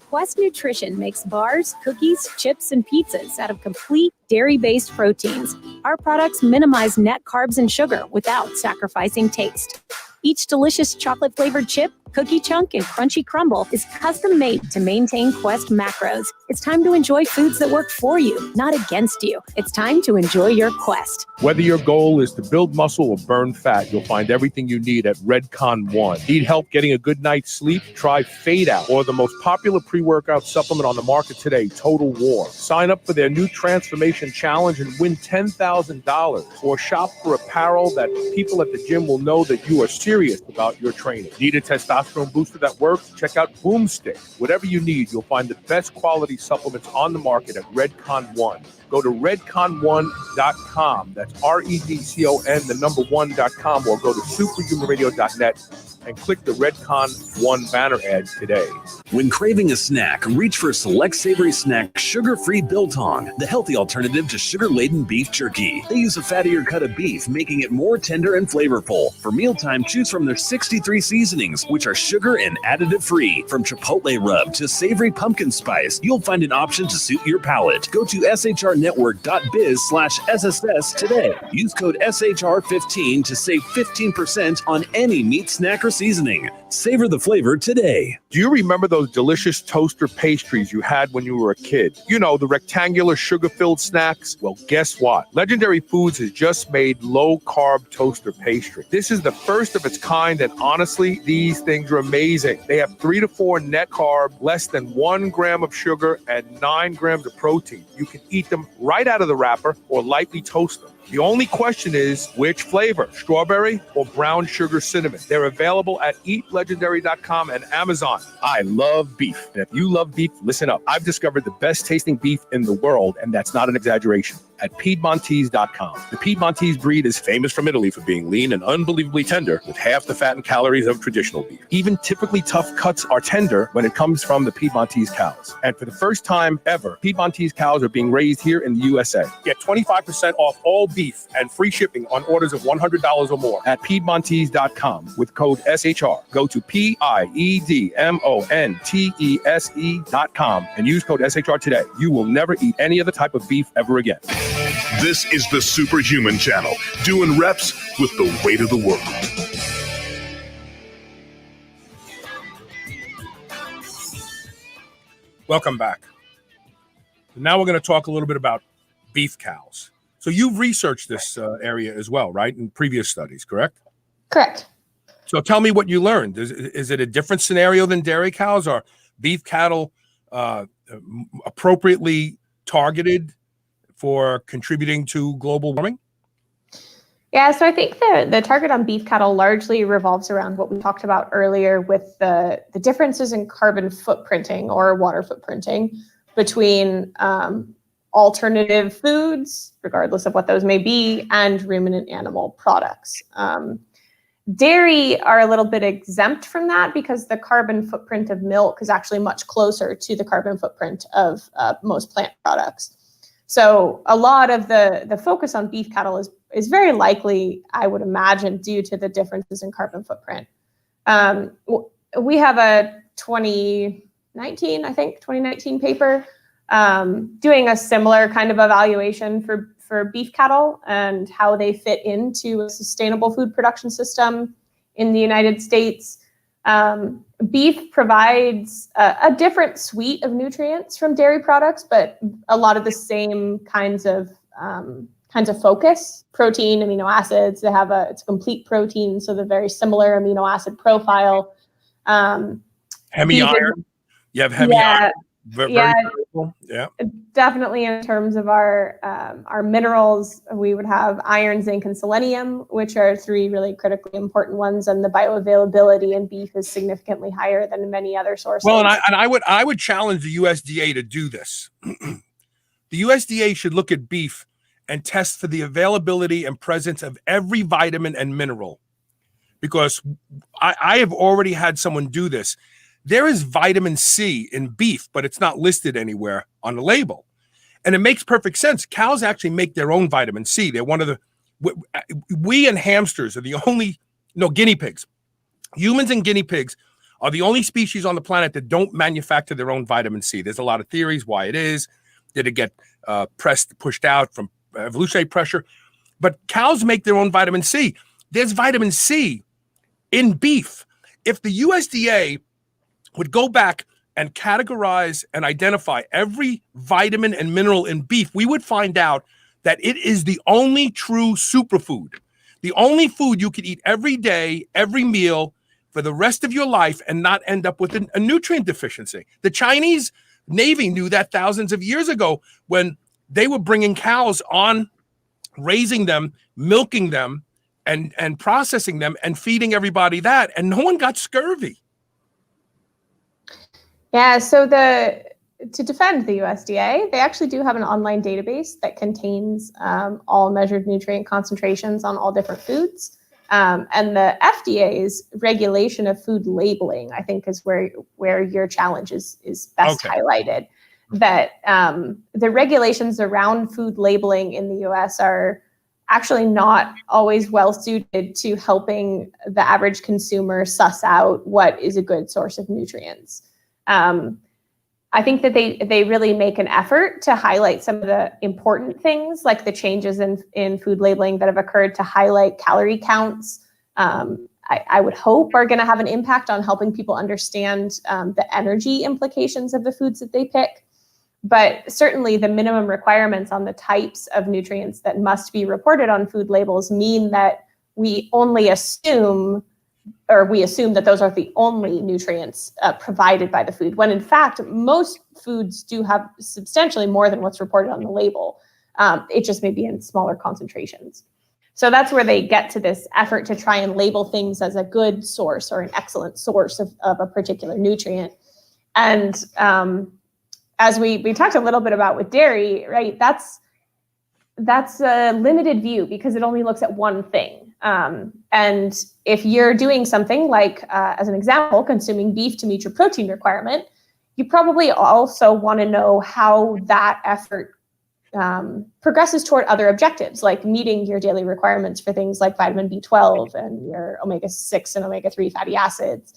Quest Nutrition makes bars, cookies, chips, and pizzas out of complete dairy-based proteins. Our products minimize net carbs and sugar without sacrificing taste. Each delicious chocolate-flavored chip, cookie chunk, and crunchy crumble is custom-made to maintain Quest macros. It's time to enjoy foods that work for you, not against you. It's time to enjoy your Quest. Whether your goal is to build muscle or burn fat, you'll find everything you need at Redcon One. Need help getting a good night's sleep? Try Fade Out, or the most popular pre-workout supplement on the market today, Total War. Sign up for their new Transformation Challenge and win $10,000, or shop for apparel that people at the gym will know that you are serious about your training. Need a testosterone booster that works? Check out Boomstick. Whatever you need, you'll find the best quality supplements on the market at Redcon One. Go to redcon1.com. That's REDCON1.com, or go to superhumanradio.net and click the Redcon One banner ad today. When craving a snack, reach for Select Savory Snack Sugar-Free Biltong, the healthy alternative to sugar-laden beef jerky. They use a fattier cut of beef, making it more tender and flavorful. For mealtime, choose from their 63 seasonings, which are sugar and additive-free. From chipotle rub to savory pumpkin spice, you'll find an option to suit your palate. Go to shrnetwork.biz/SSS today. Use code SHR15 to save 15% on any meat snack or seasoning. Savor the flavor today. Do you remember those delicious toaster pastries you had when you were a kid? You know, the rectangular sugar-filled snacks? Well, guess what? Legendary Foods has just made low-carb toaster pastry. This is the first of its kind, and honestly, these things are amazing. They have 3 to 4 net carb, less than 1 gram of sugar, and 9 grams of protein. You can eat them right out of the wrapper or lightly toast them. The only question is, which flavor, strawberry or brown sugar cinnamon? They're available at eatlegendary.com and Amazon. I love beef. And if you love beef, listen up. I've discovered the best tasting beef in the world, and that's not an exaggeration, at Piedmontese.com. The Piedmontese breed is famous from Italy for being lean and unbelievably tender, with half the fat and calories of traditional beef. Even typically tough cuts are tender when it comes from the Piedmontese cows. And for the first time ever, Piedmontese cows are being raised here in the USA. Get 25% off all beef and free shipping on orders of $100 or more at Piedmontese.com with code SHR. Go to Piedmontese.com and use code SHR today. You will never eat any other type of beef ever again. This is the Superhuman Channel, doing reps with the weight of the world. Welcome back. Now we're going to talk a little bit about beef cows. So you've researched this area as well, right? In previous studies, correct? Correct. So tell me what you learned. Is it a different scenario than dairy cows? Are beef cattle appropriately targeted for contributing to global warming? Yeah, so I think the target on beef cattle largely revolves around what we talked about earlier with the differences in carbon footprinting or water footprinting between alternative foods, regardless of what those may be, and ruminant animal products. Dairy are a little bit exempt from that because the carbon footprint of milk is actually much closer to the carbon footprint of most plant products. So a lot of the focus on beef cattle is very likely, I would imagine, due to the differences in carbon footprint. We have a 2019 paper doing a similar kind of evaluation for beef cattle and how they fit into a sustainable food production system in the United States. Beef provides a different suite of nutrients from dairy products, but a lot of the same kinds of focus. Protein, amino acids. It's a complete protein, so they're very similar amino acid profile. Hemi iron. You have hemi iron. Very Yeah. valuable. Yeah. Definitely in terms of our minerals, we would have iron, zinc, and selenium, which are three really critically important ones. And the bioavailability in beef is significantly higher than many other sources. Well, and I would challenge the USDA to do this. The USDA should look at beef and test for the availability and presence of every vitamin and mineral, because I have already had someone do this. There is vitamin C in beef, but it's not listed anywhere on the label. And it makes perfect sense. Cows actually make their own vitamin C. They're one of the, we and hamsters are the only, no, guinea pigs. Humans and guinea pigs are the only species on the planet that don't manufacture their own vitamin C. There's a lot of theories why it is. Did it get pushed out from evolutionary pressure? But cows make their own vitamin C. There's vitamin C in beef. If the USDA would go back and categorize and identify every vitamin and mineral in beef, we would find out that it is the only true superfood, the only food you could eat every day, every meal for the rest of your life and not end up with a nutrient deficiency. The Chinese Navy knew that thousands of years ago when they were bringing cows on, raising them, milking them, and processing them and feeding everybody that, and no one got scurvy. Yeah, so to defend the USDA, they actually do have an online database that contains all measured nutrient concentrations on all different foods. And the FDA's regulation of food labeling, I think, is where your challenge is best highlighted. That the regulations around food labeling in the US are actually not always well suited to helping the average consumer suss out what is a good source of nutrients. I think that they really make an effort to highlight some of the important things, like the changes in food labeling that have occurred to highlight calorie counts. I would hope are going to have an impact on helping people understand the energy implications of the foods that they pick. But certainly the minimum requirements on the types of nutrients that must be reported on food labels mean that we assume that those are the only nutrients provided by the food, when in fact, most foods do have substantially more than what's reported on the label. It just may be in smaller concentrations. So that's where they get to this effort to try and label things as a good source or an excellent source of a particular nutrient. And as we talked a little bit about with dairy, right, that's a limited view because it only looks at one thing. And if you're doing something like, as an example, consuming beef to meet your protein requirement, you probably also want to know how that effort progresses toward other objectives, like meeting your daily requirements for things like vitamin B12 and your omega-6 and omega-3 fatty acids.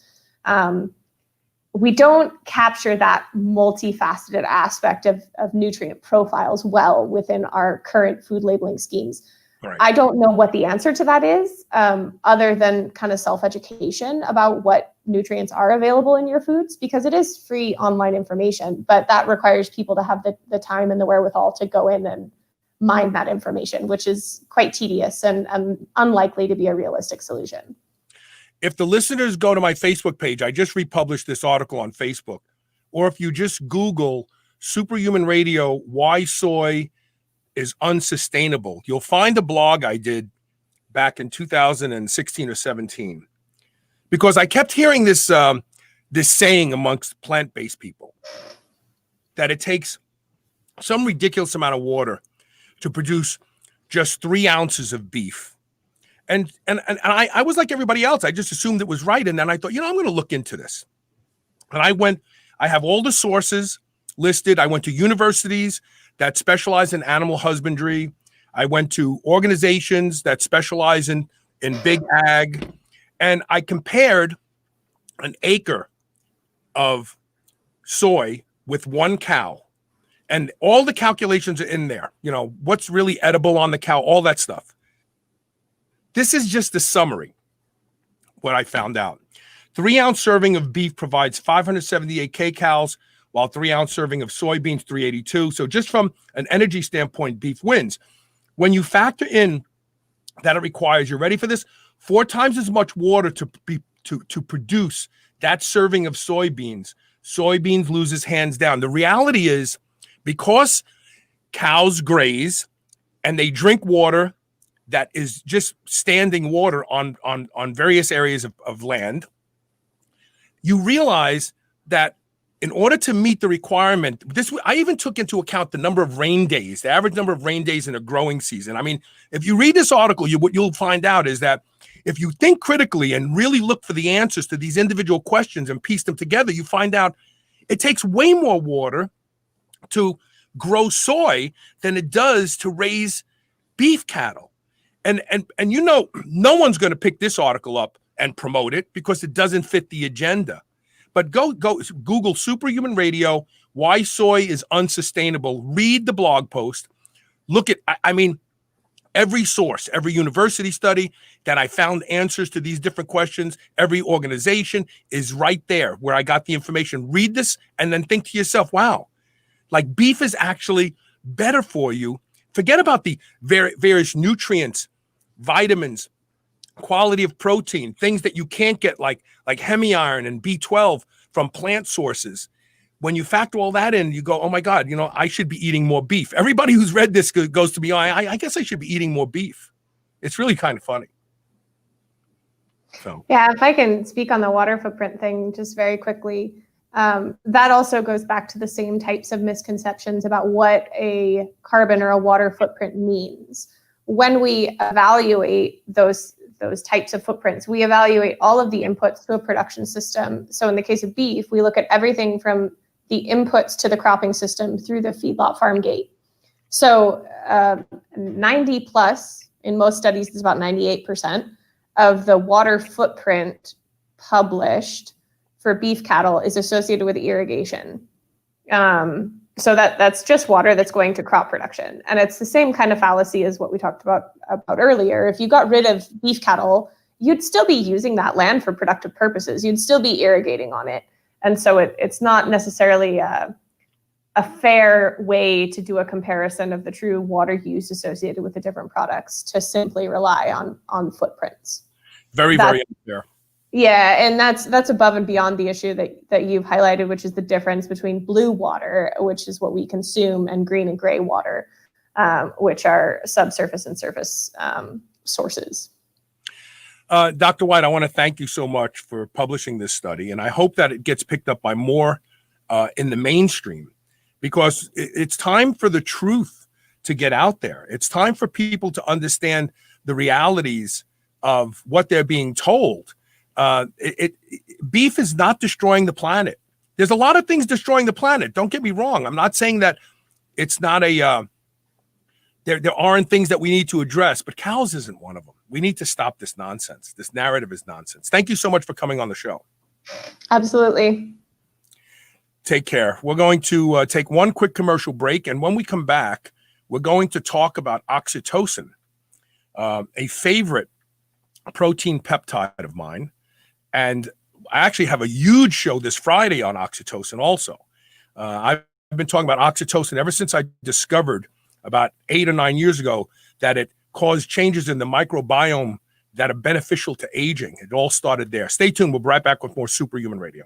We don't capture that multifaceted aspect of nutrient profiles well within our current food labeling schemes. Right. I don't know what the answer to that is, other than kind of self-education about what nutrients are available in your foods, because it is free online information, but that requires people to have the time and the wherewithal to go in and mine that information, which is quite tedious and unlikely to be a realistic solution. If the listeners go to my Facebook page, I just republished this article on Facebook, or if you just Google Superhuman Radio, why soy is unsustainable, you'll find a blog I did back in 2016 or 17, because I kept hearing this saying amongst plant-based people that it takes some ridiculous amount of water to produce just 3 ounces of beef. And I was like everybody else. I just assumed it was right. And then I thought, I'm going to look into this. And I have all the sources listed. I went to universities that specialize in animal husbandry. I went to organizations that specialize in big ag. And I compared an acre of soy with 1 cow. And all the calculations are in there. What's really edible on the cow, all that stuff. This is just the summary, what I found out. 3-ounce serving of beef provides 578 kcals, while 3-ounce serving of soybeans, 382. So just from an energy standpoint, beef wins. When you factor in that it requires, you ready for this, 4 times as much water to produce that serving of soybeans soybeans loses hands down. The reality is, because cows graze and they drink water that is just standing water on various areas of land, you realize that in order to meet the requirement, I even took into account the number of rain days, the average number of rain days in a growing season. I mean, if you read this article, what you'll find out is that if you think critically and really look for the answers to these individual questions and piece them together, you find out it takes way more water to grow soy than it does to raise beef cattle. And no one's going to pick this article up and promote it because it doesn't fit the agenda. But go Google Superhuman Radio, why soy is unsustainable. Read the blog post. Look at, I mean, every source, every university study that I found answers to these different questions, every organization is right there where I got the information. Read this and then think to yourself, wow, like beef is actually better for you. Forget about the various nutrients, vitamins, quality of protein, things that you can't get like hemi-iron and B12 from plant sources. When you factor all that in, you go, oh my God, I should be eating more beef. Everybody who's read this goes to me, I guess I should be eating more beef. It's really kind of funny. So yeah, if I can speak on the water footprint thing just very quickly, that also goes back to the same types of misconceptions about what a carbon or a water footprint means. When we evaluate those types of footprints, we evaluate all of the inputs to a production system. So in the case of beef, we look at everything from the inputs to the cropping system through the feedlot farm gate. So 90 plus, in most studies, is about 98% of the water footprint published for beef cattle is associated with irrigation. So that's just water that's going to crop production. And it's the same kind of fallacy as what we talked about earlier. If you got rid of beef cattle, you'd still be using that land for productive purposes. You'd still be irrigating on it. And so it's not necessarily a fair way to do a comparison of the true water use associated with the different products to simply rely on footprints. Very unfair. Yeah, and that's above and beyond the issue that you've highlighted, which is the difference between blue water, which is what we consume, and green and gray water, which are subsurface and surface sources. Dr. White, I want to thank you so much for publishing this study, and I hope that it gets picked up by more in the mainstream, because it's time for the truth to get out there. It's time for people to understand the realities of what they're being told. Beef is not destroying the planet. There's a lot of things destroying the planet. Don't get me wrong. I'm not saying that it's not there aren't things that we need to address, but cows isn't one of them. We need to stop this nonsense. This narrative is nonsense. Thank you so much for coming on the show. Absolutely. Take care. We're going to take one quick commercial break, and when we come back, we're going to talk about oxytocin, a favorite protein peptide of mine. And I actually have a huge show this Friday on oxytocin also. I've been talking about oxytocin ever since I discovered about 8 or 9 years ago that it caused changes in the microbiome that are beneficial to aging. It all started there. Stay tuned. We'll be right back with more Superhuman Radio.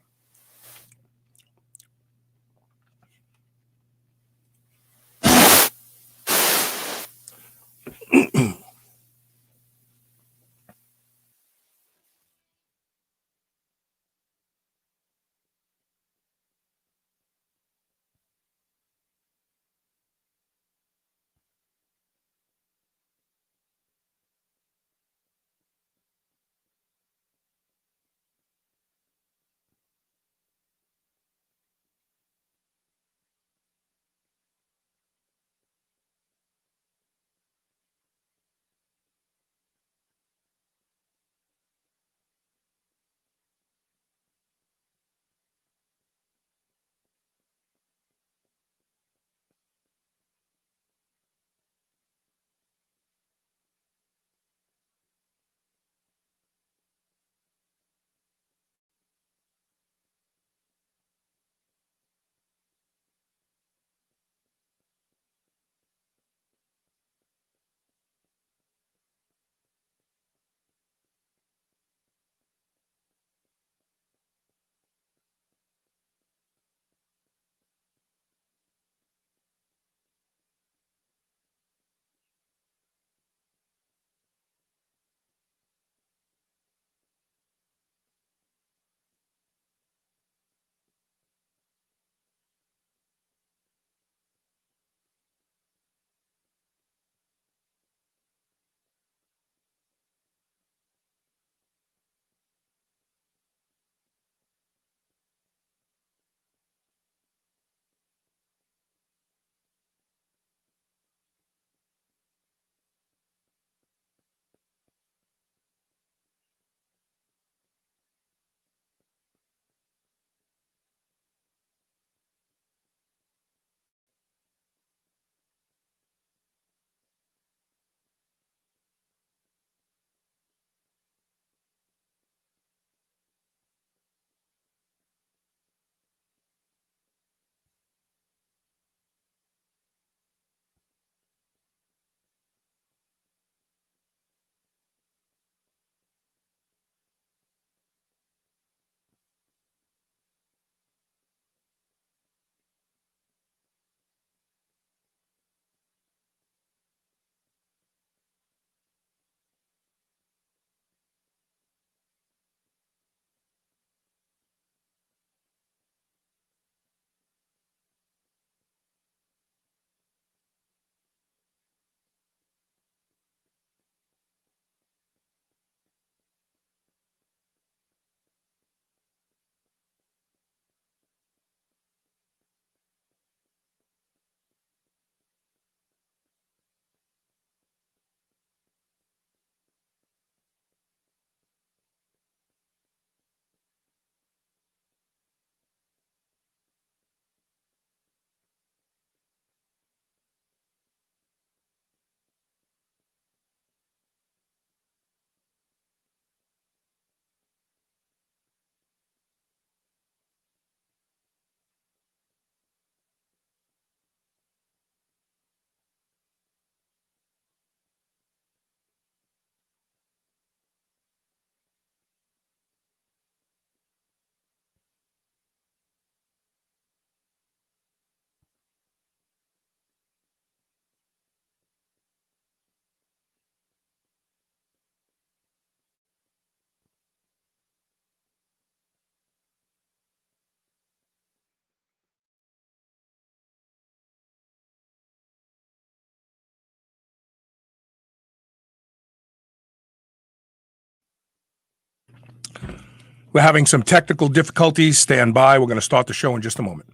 We're having some technical difficulties. Stand by. We're going to start the show in just a moment.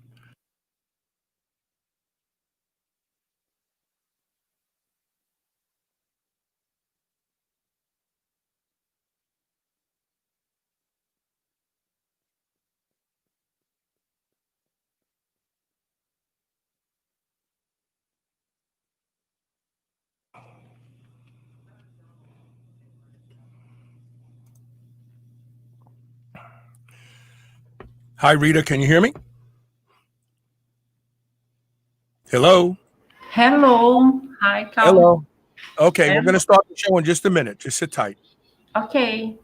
Hi, Rita. Can you hear me? Hello? Hello. Hi, Carl. Hello. Okay, Hello. we're going to start the show in just a minute. Just sit tight. Okay.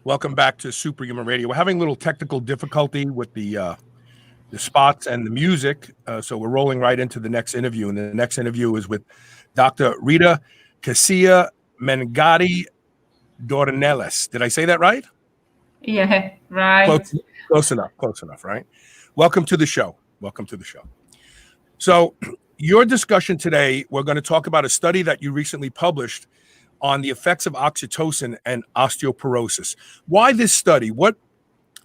Welcome back to Superhuman Radio. We're having a little technical difficulty with the spots and the music, so we're rolling right into the next interview. And the next interview is with Dr. Rita Cássia Menegati Dornelles. Did I say that right? Yeah, right. Close enough, right? Welcome to the show. So your discussion today, we're going to talk about a study that you recently published on the effects of oxytocin and osteoporosis. Why this study? What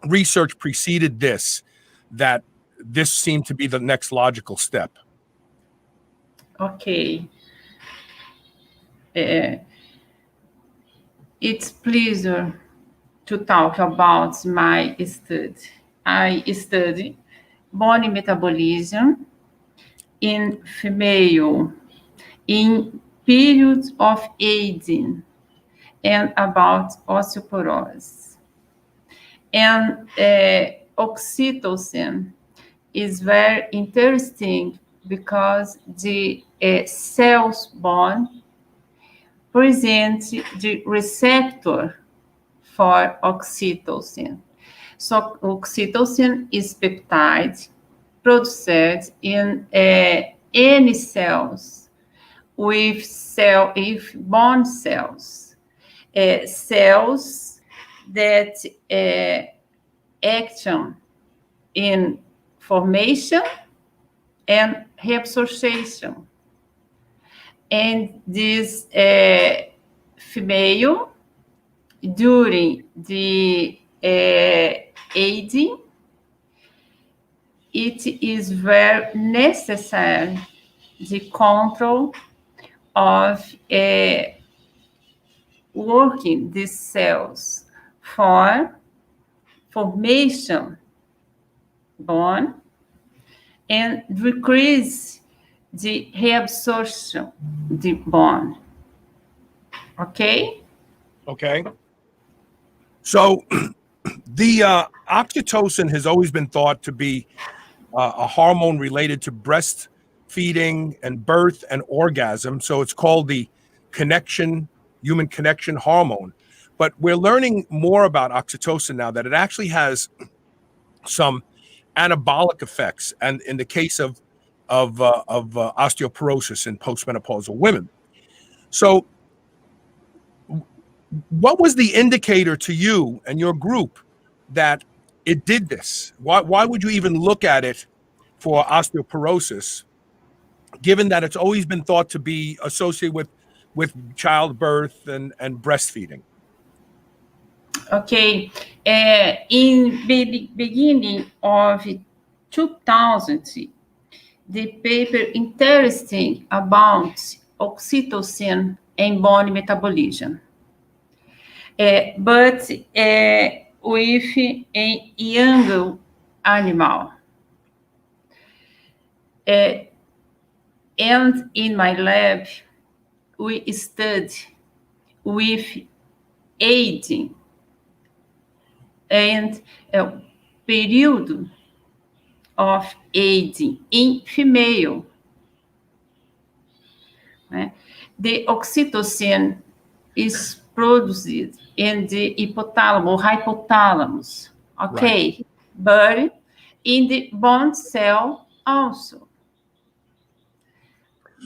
research preceded this, that this seemed to be the next logical step? Okay. It's a pleasure to talk about my study. I study body metabolism in female in periods of aging and about osteoporosis. And oxytocin is very interesting because the cells born present the receptor for oxytocin. So oxytocin is peptide produced in any cells with bone cells, cells that action in formation and reabsorption. And this female, during the aging, it is very necessary the control of working these cells for formation bone and decrease the reabsorption the bone. Okay? Okay. So the oxytocin has always been thought to be a hormone related to breastfeeding and birth and orgasm. So it's called the human connection hormone. But we're learning more about oxytocin now, that it actually has some anabolic effects, and in the case of osteoporosis in postmenopausal women. So what was the indicator to you and your group that it did this? Why would you even look at it for osteoporosis, given that it's always been thought to be associated with childbirth and breastfeeding? Okay. In the beginning of 2000, the paper interesting about oxytocin and body metabolism. But with a young animal. And in my lab, we studied with aging and a period of aging in female. The oxytocin is produced in the hypothalamus, okay, right. But in the bone cell also.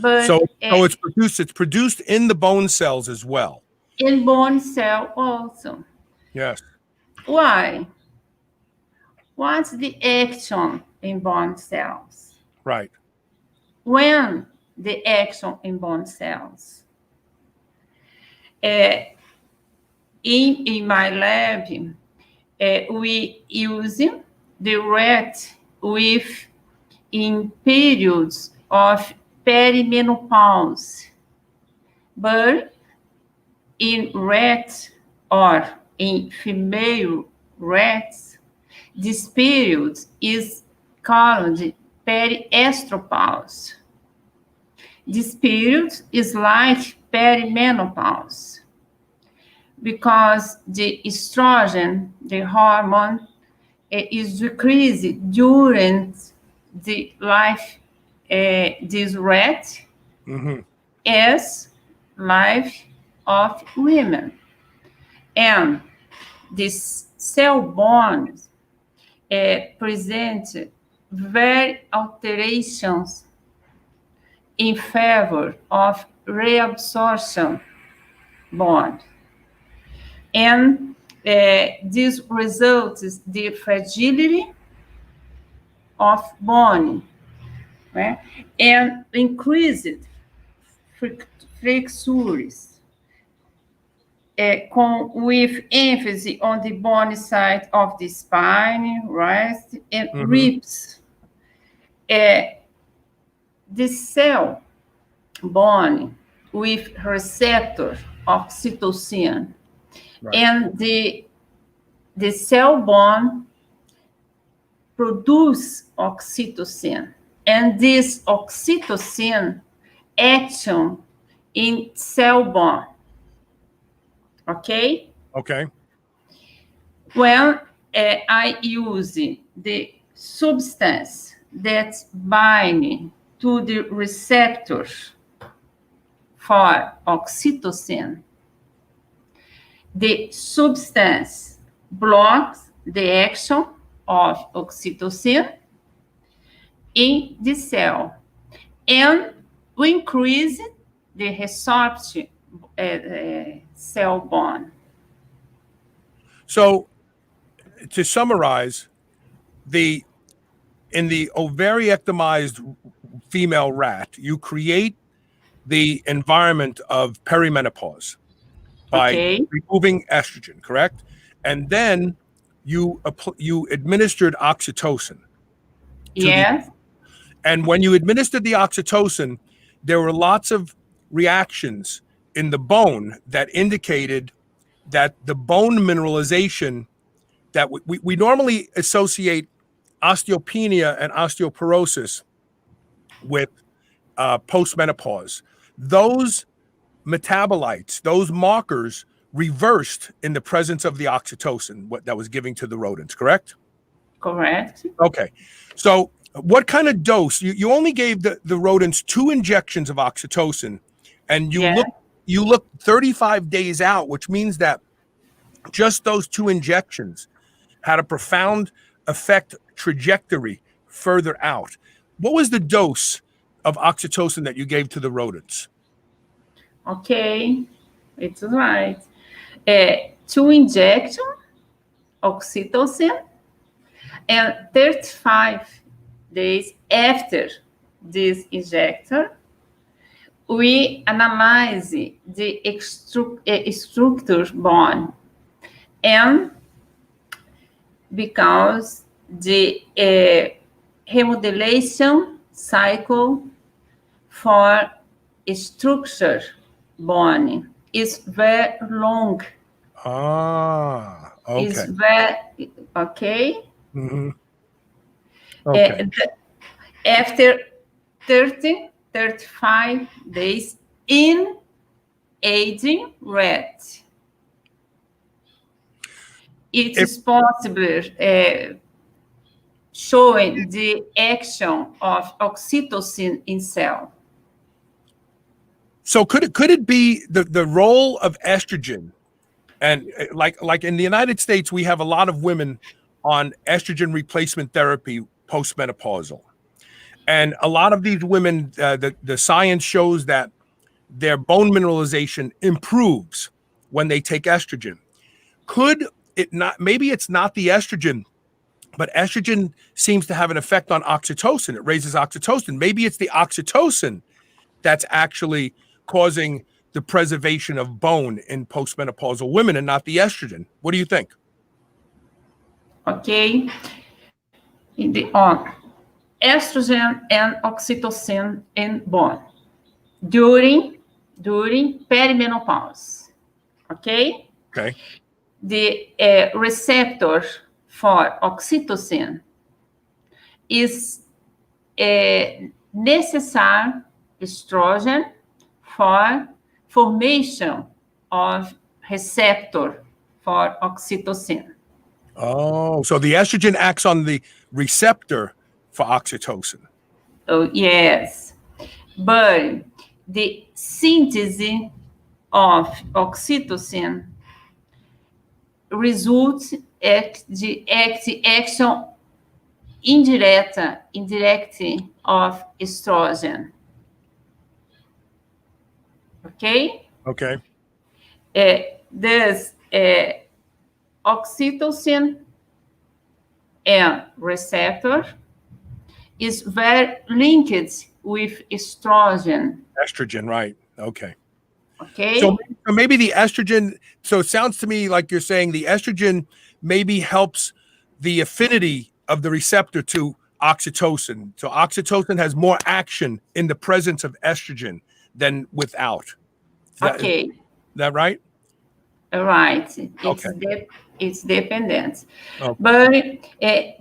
But So it's produced in the bone cells as well. in bone cell also. Yes. Why? What's the action in bone cells? Right. When the action in bone cells? In my lab, we use the rat in periods of perimenopause, but in rats or in female rats, this period is called periestropause. This period is like perimenopause because the estrogen, the hormone, is decreased during the life this rat as life of women. And this cell bonds present very alterations in favor of reabsorption bond. And this results the fragility of bone, right? And increased precursors with emphasis on the bone side of the spine, right? And ribs. The cell bone with receptor oxytocin, right. And the cell bone produce oxytocin, and this oxytocin action in cell bone. Okay? Okay. When I use the substance that's binding to the receptors for oxytocin, the substance blocks the action of oxytocin in the cell, and we increase the resorption cell bond. So, to summarize, in the ovariectomized female rat, you create the environment of perimenopause by removing estrogen, correct? And then you administered oxytocin. Yes. And when you administered the oxytocin, there were lots of reactions in the bone that indicated that the bone mineralization that we normally associate osteopenia and osteoporosis with postmenopause. Those metabolites, those markers reversed in the presence of the oxytocin, what that was giving to the rodents, correct? Correct. Okay. So what kind of dose? You only gave the rodents 2 injections of oxytocin, and you look 35 days out, which means that just those 2 injections had a profound effect trajectory further out. What was the dose of oxytocin that you gave to the rodents? Okay, it's right. 2 injections, oxytocin, and 35 days after this injector, we analyze the structure bone, and because the remodulation cycle for structure bone is very long. Ah, okay. It's very, okay. Mm-hmm. Okay. After 35 days in aging rat, it is possible showing the action of oxytocin in cell. So could it be the role of estrogen, and like in the United States, we have a lot of women on estrogen replacement therapy postmenopausal, And a lot of these women, the science shows that their bone mineralization improves when they take estrogen. Could it not, maybe it's not the estrogen, but estrogen seems to have an effect on oxytocin. It raises oxytocin. Maybe it's the oxytocin that's actually causing the preservation of bone in postmenopausal women and not the estrogen. What do you think? Okay. Estrogen and oxytocin in bone during perimenopause. Okay. Okay. The receptor for oxytocin is necessary estrogen for formation of receptor for oxytocin. Oh, so the estrogen acts on the receptor for oxytocin. Oh, yes. But the synthesis of oxytocin results at the action indirect of estrogen. Okay? Okay. Thus, oxytocin and receptor is very linked with estrogen. Estrogen, right. Okay. Okay. So maybe the estrogen, so it sounds to me like you're saying the estrogen maybe helps the affinity of the receptor to oxytocin. So oxytocin has more action in the presence of estrogen than without. Is that right? Right. It's dependent. Okay. But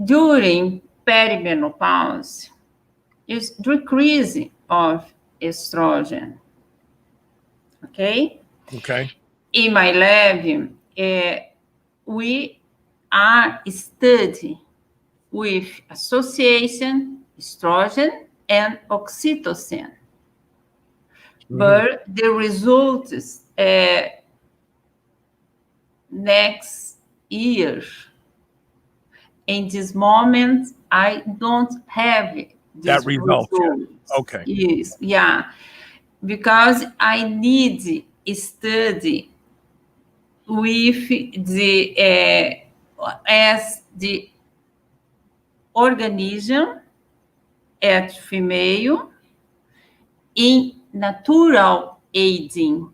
during perimenopause, is decrease of estrogen. Okay? Okay. In my lab, we are studying with association estrogen and oxytocin. Mm-hmm. But the results next year, in this moment, I don't have that result. Okay. Yes, yeah. Because I need study with the as the organism at female in natural aging.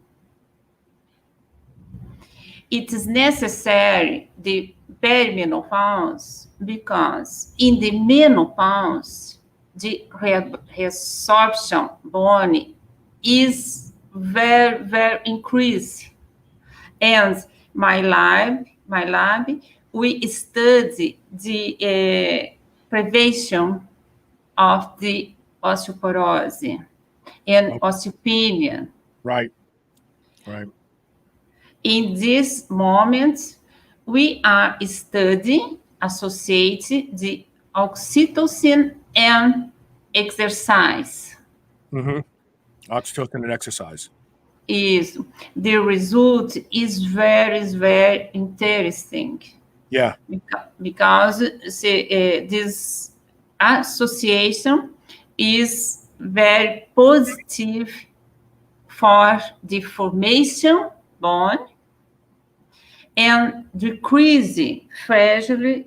It is necessary the perimenopause because in the menopause the resorption bone is very, very increased. And my lab, we study the prevention of the osteoporosis and osteopenia. Right. In this moment, we are studying associate the oxytocin and exercise. Mm-hmm. Oxytocin and exercise. Is the result is very, very interesting. Yeah. Because this association is very positive for the formation bone and decreasing fragility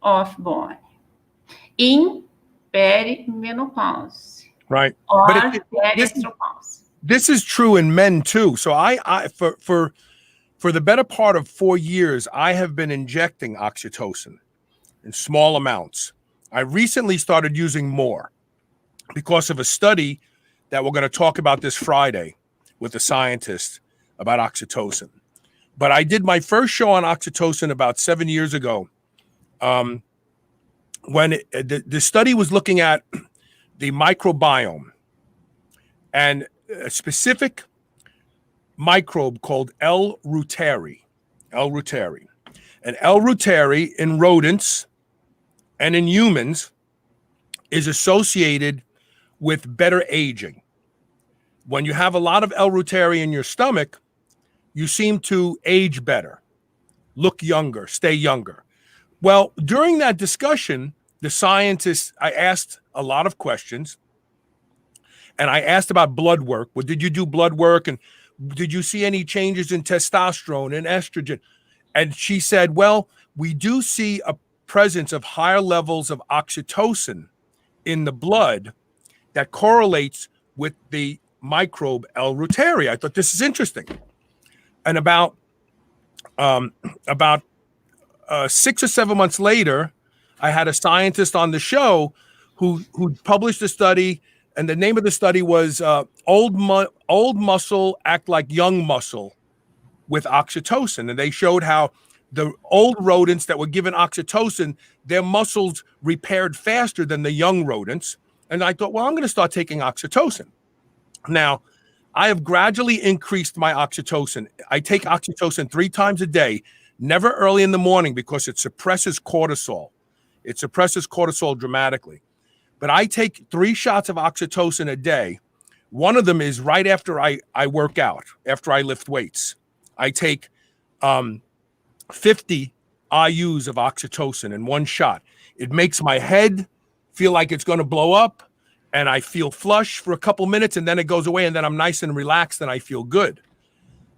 of bone in perimenopause. Right. Or perimenopause. This is true in men too. So I for the better part of 4 years, I have been injecting oxytocin in small amounts. I recently started using more because of a study that we're going to talk about this Friday with a scientist about oxytocin. But I did my first show on oxytocin about 7 years ago. When the study was looking at the microbiome and a specific microbe called L. reuteri. And L. reuteri in rodents and in humans is associated with better aging. When you have a lot of L. reuteri in your stomach, you seem to age better, look younger, stay younger. Well, during that discussion, the scientists, I asked a lot of questions, and I asked about blood work. Well, did you do blood work? And did you see any changes in testosterone and estrogen? And she said, well, we do see a presence of higher levels of oxytocin in the blood that correlates with the microbe L. reuteri. I thought this is interesting. And about 6 or 7 months later, I had a scientist on the show who published a study, and the name of the study was old muscle act like young muscle with oxytocin. And they showed how the old rodents that were given oxytocin, their muscles repaired faster than the young rodents. And I thought, well, I'm going to start taking oxytocin. Now, I have gradually increased my oxytocin. I take oxytocin 3 times a day, never early in the morning, because it suppresses cortisol. It suppresses cortisol dramatically. But I take 3 shots of oxytocin a day. One of them is right after I work out, after I lift weights. I take 50 IUs of oxytocin in 1 shot. It makes my head feel like it's going to blow up, and I feel flush for a couple minutes, and then it goes away, and then I'm nice and relaxed, and I feel good.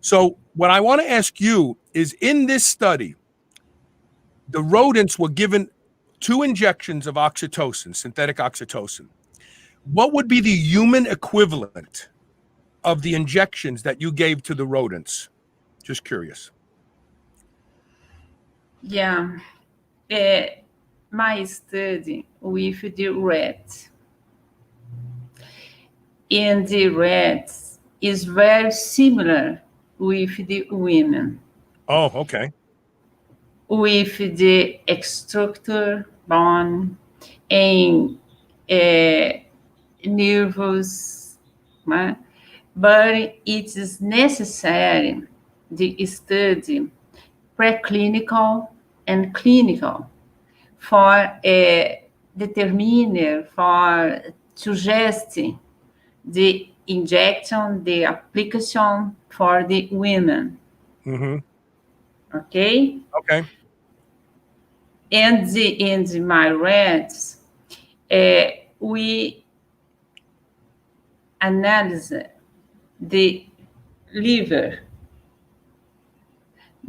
So what I want to ask you is, in this study, the rodents were given 2 injections of oxytocin, synthetic oxytocin. What would be the human equivalent of the injections that you gave to the rodents? Just curious. Yeah. My study with the rat. And the rats is very similar with the women. Oh, okay. With the extractor bone and nervous, but it is necessary the study preclinical and clinical for determine, for suggest the injection, the application for the women. Mm-hmm. Okay? Okay. And in my rats, we analyze the liver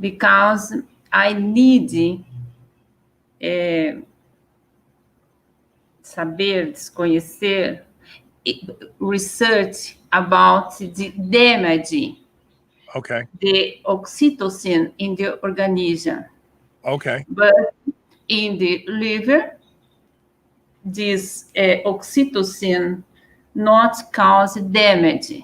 because I need saber, desconhecer, research about the damage, Okay. the oxytocin in the organism. Okay. But in the liver, this oxytocin not cause damage.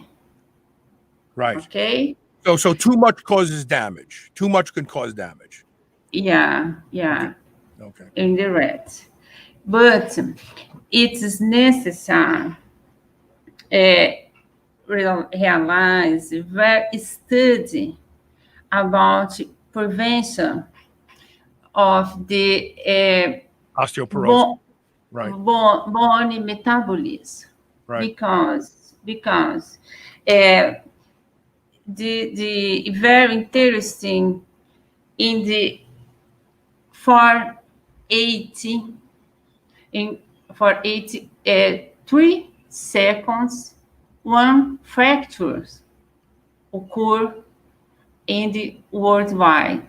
Right. Okay. So too much causes damage. Too much can cause damage. Yeah. Okay. In the rat. But it is necessary realize, very study about prevention of the Osteoporosis. Right. bone metabolism. Right. Because the very interesting in the 3 seconds, 1 fracture occur in the worldwide.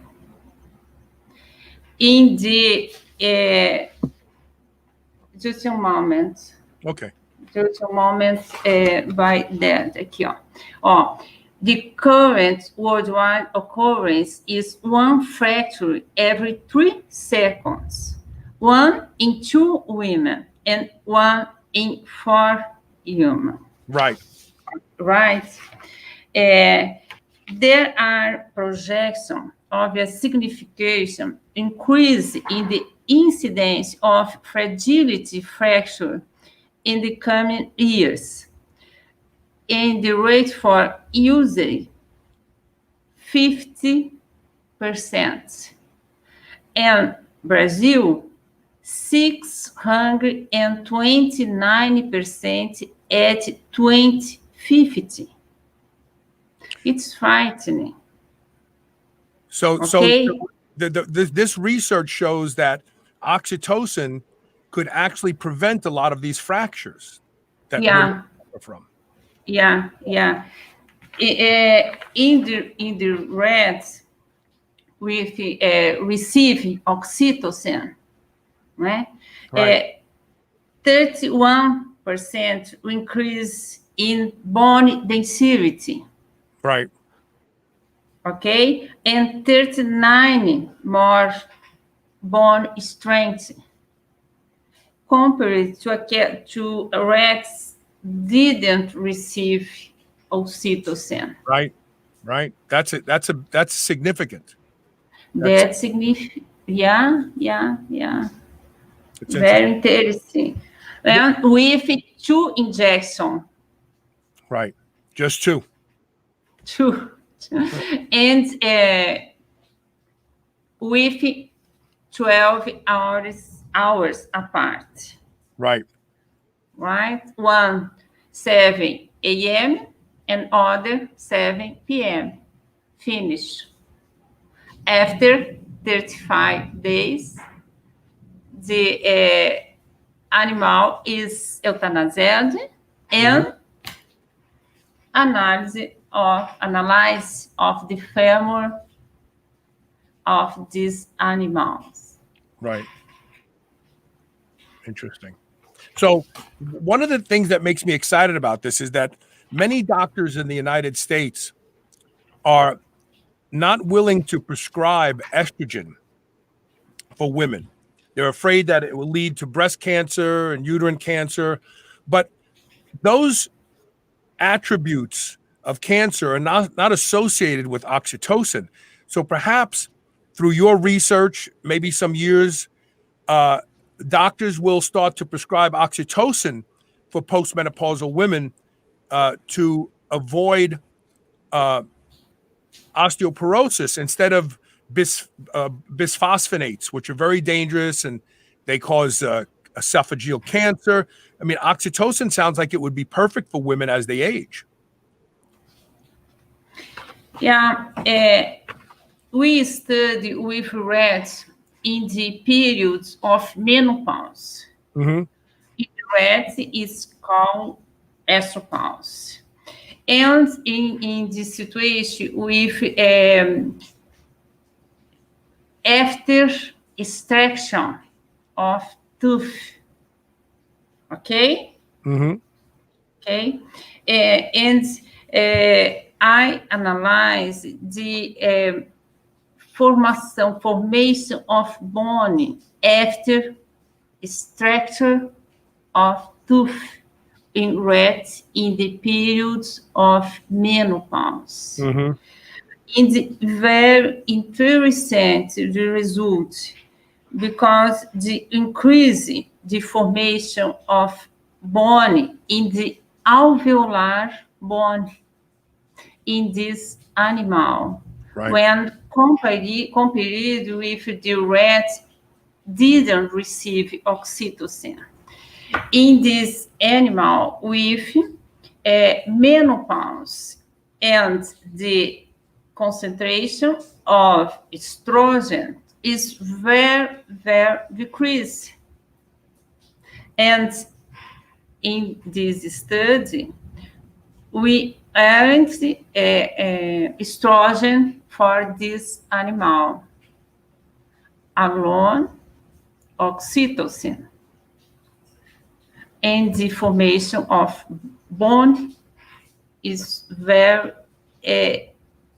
In the just a moment. Okay. Just a moment by that aqui, ó. The current worldwide occurrence is 1 fracture every 3 seconds, 1 in 2 women and 1 in 4 humans. Right. Right. There are projections of a significant increase in the incidence of fragility fracture in the coming years, and the rate for usage 50%, and Brazil 629% at 2050. It's frightening. So Okay. this research shows that oxytocin could actually prevent a lot of these fractures that women suffer from. Yeah. In the rats with receive oxytocin, right? 31% increase in bone density. Right. Okay, and 39 more bone strength compared to rats didn't receive oxytocin. Right. That's it. That's significant. That's significant. Yeah. It's Very interesting. And with 2 injections. Right. Just 2. 2. And with 12 hours apart. Right. One 7 a.m. and other 7 p.m. Finish. After 35 days, the animal is euthanized and analyze of the femur of these animals. Right. Interesting. So one of the things that makes me excited about this is that many doctors in the United States are not willing to prescribe estrogen for women. They're afraid that it will lead to breast cancer and uterine cancer. But those attributes of cancer are not associated with oxytocin. So perhaps through your research, maybe some years, doctors will start to prescribe oxytocin for postmenopausal women to avoid osteoporosis instead of bisphosphonates, which are very dangerous and they cause esophageal cancer. I mean, oxytocin sounds like it would be perfect for women as they age. Yeah, we study with rats in the periods of menopause. Mm-hmm. In rats, it's called estropause. And in this situation with after extraction of tooth, okay? Mm-hmm. Okay, and I analyze the formation of bone after extraction of tooth in rats in the periods of menopause. Mm-hmm. It's very interesting the result because the increase the formation of bone in the alveolar bone in this animal. Right. When compared with the rat didn't receive oxytocin. In this animal with menopause and the concentration of estrogen is very, very decreased. And in this study, we aren't estrogen for this animal alone, oxytocin, and the formation of bone is very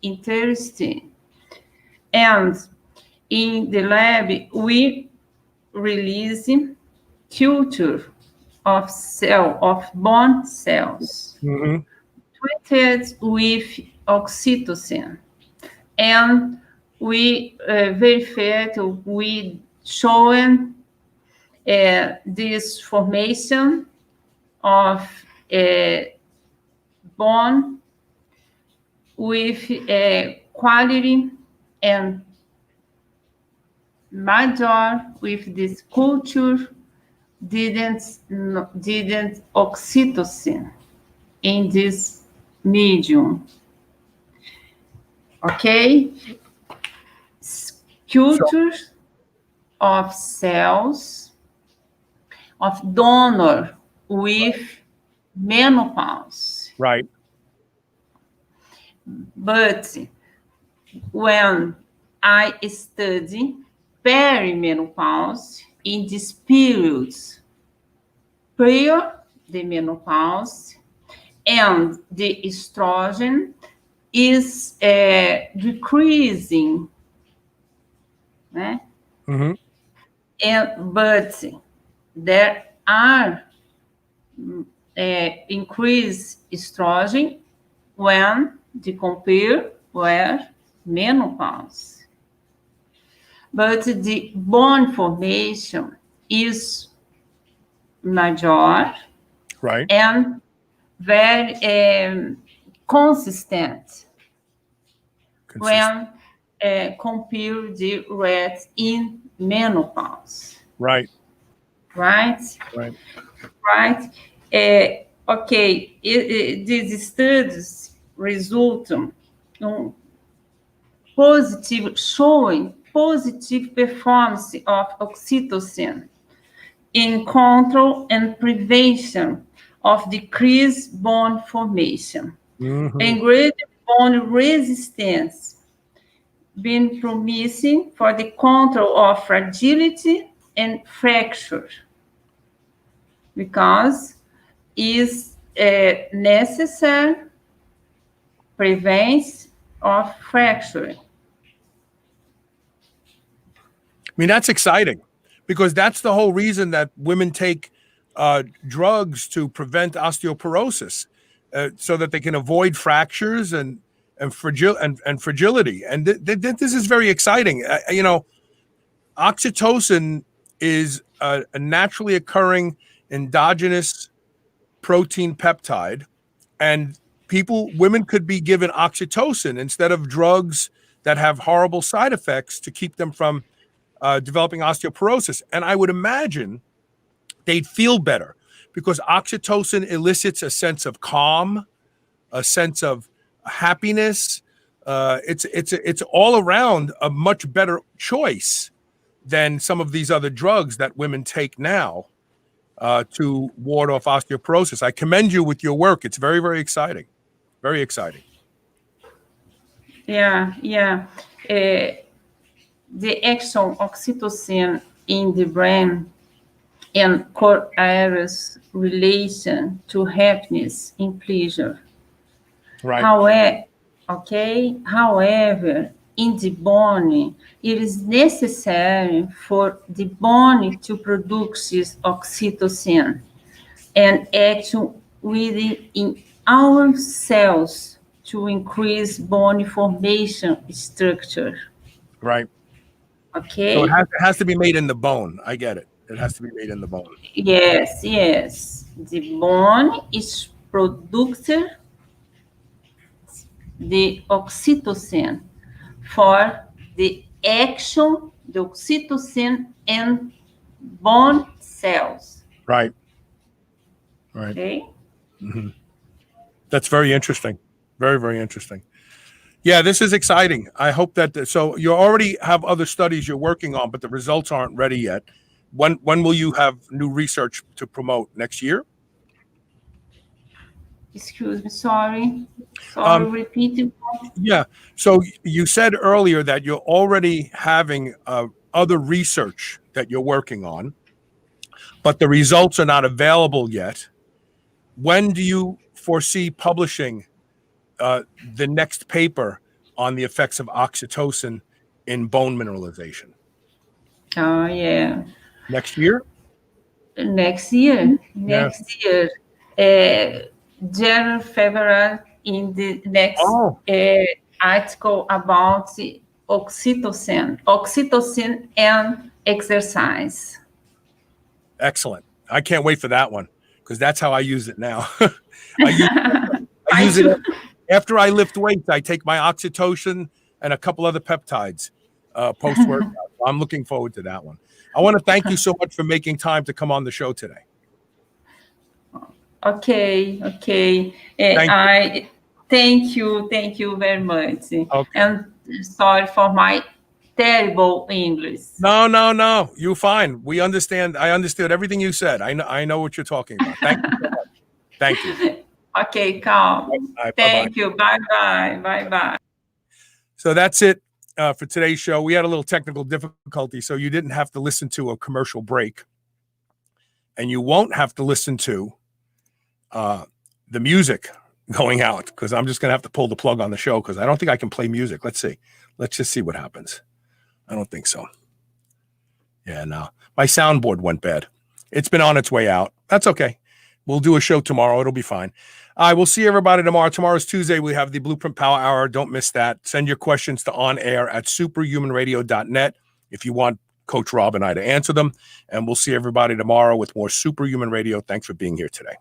interesting. And in the lab, we release culture of bone cells Mm-hmm. treated with oxytocin, and we verified, we shown this formation of bone with quality and major with this culture didn't oxytocin in this medium. Okay, cultures of cells of donor with menopause. Right. But when I study perimenopause in these periods prior the menopause, and the estrogen is decreasing, né? Mm-hmm. But there are increased estrogen when the compare were menopause. But the bone formation is major, Right. and very consistent when compared the rats in menopause. Right. Right? Right. Right? Okay, these studies result in showing positive performance of oxytocin in control and prevention of decreased bone formation, Mm-hmm. and greater bone resistance, being promising for the control of fragility and fracture, because is necessary prevents of fracture. I mean, that's exciting, because that's the whole reason that women take drugs to prevent osteoporosis, so that they can avoid fractures and fragility. And this is very exciting. Oxytocin is a naturally occurring endogenous protein peptide, and women could be given oxytocin instead of drugs that have horrible side effects to keep them from developing osteoporosis. And I would imagine they'd feel better, because oxytocin elicits a sense of calm, a sense of happiness. It's all around a much better choice than some of these other drugs that women take now to ward off osteoporosis. I commend you with your work. It's very, very exciting. Very exciting. Yeah. The action oxytocin in the brain and core areas relation to happiness and pleasure. Right. However, in the bone, it is necessary for the bone to produce oxytocin and action within our cells to increase bone formation structure. Right. Okay. So it has to be made in the bone. I get it. It has to be made in the bone. Yes. The bone is producing the oxytocin for the action, the oxytocin in bone cells. Right. Okay. Mm-hmm. That's very interesting. Very, very interesting. Yeah, this is exciting. I hope that so you already have other studies you're working on, but the results aren't ready yet. When will you have new research to promote? Next year? Excuse me, sorry, repeat. Yeah. So you said earlier that you're already having other research that you're working on, but the results are not available yet. When do you foresee publishing the next paper on the effects of oxytocin in bone mineralization? Oh, yeah. Next year? Next year. January, February, in the next article about oxytocin and exercise. Excellent. I can't wait for that one, because that's how I use it now. I use it after I lift weights. I take my oxytocin and a couple other peptides post-workout. I'm looking forward to that one. I want to thank you so much for making time to come on the show today. Okay. Thank you very much. Okay. And sorry for my terrible English. No. You're fine. We understand. I understood everything you said. I know what you're talking about. Thank you so much. Thank you. Okay, calm. Bye-bye. Thank you. Bye-bye. Bye-bye. So that's it for today's show. We had a little technical difficulty, so you didn't have to listen to a commercial break. And you won't have to listen to the music going out, because I'm just going to have to pull the plug on the show because I don't think I can play music. Let's see. Let's just see what happens. I don't think so. Yeah, no. My soundboard went bad. It's been on its way out. That's okay. We'll do a show tomorrow. It'll be fine. I will see everybody tomorrow. Tomorrow's Tuesday. We have the Blueprint Power Hour. Don't miss that. Send your questions to onair@superhumanradio.net if you want Coach Rob and I to answer them. And we'll see everybody tomorrow with more Superhuman Radio. Thanks for being here today.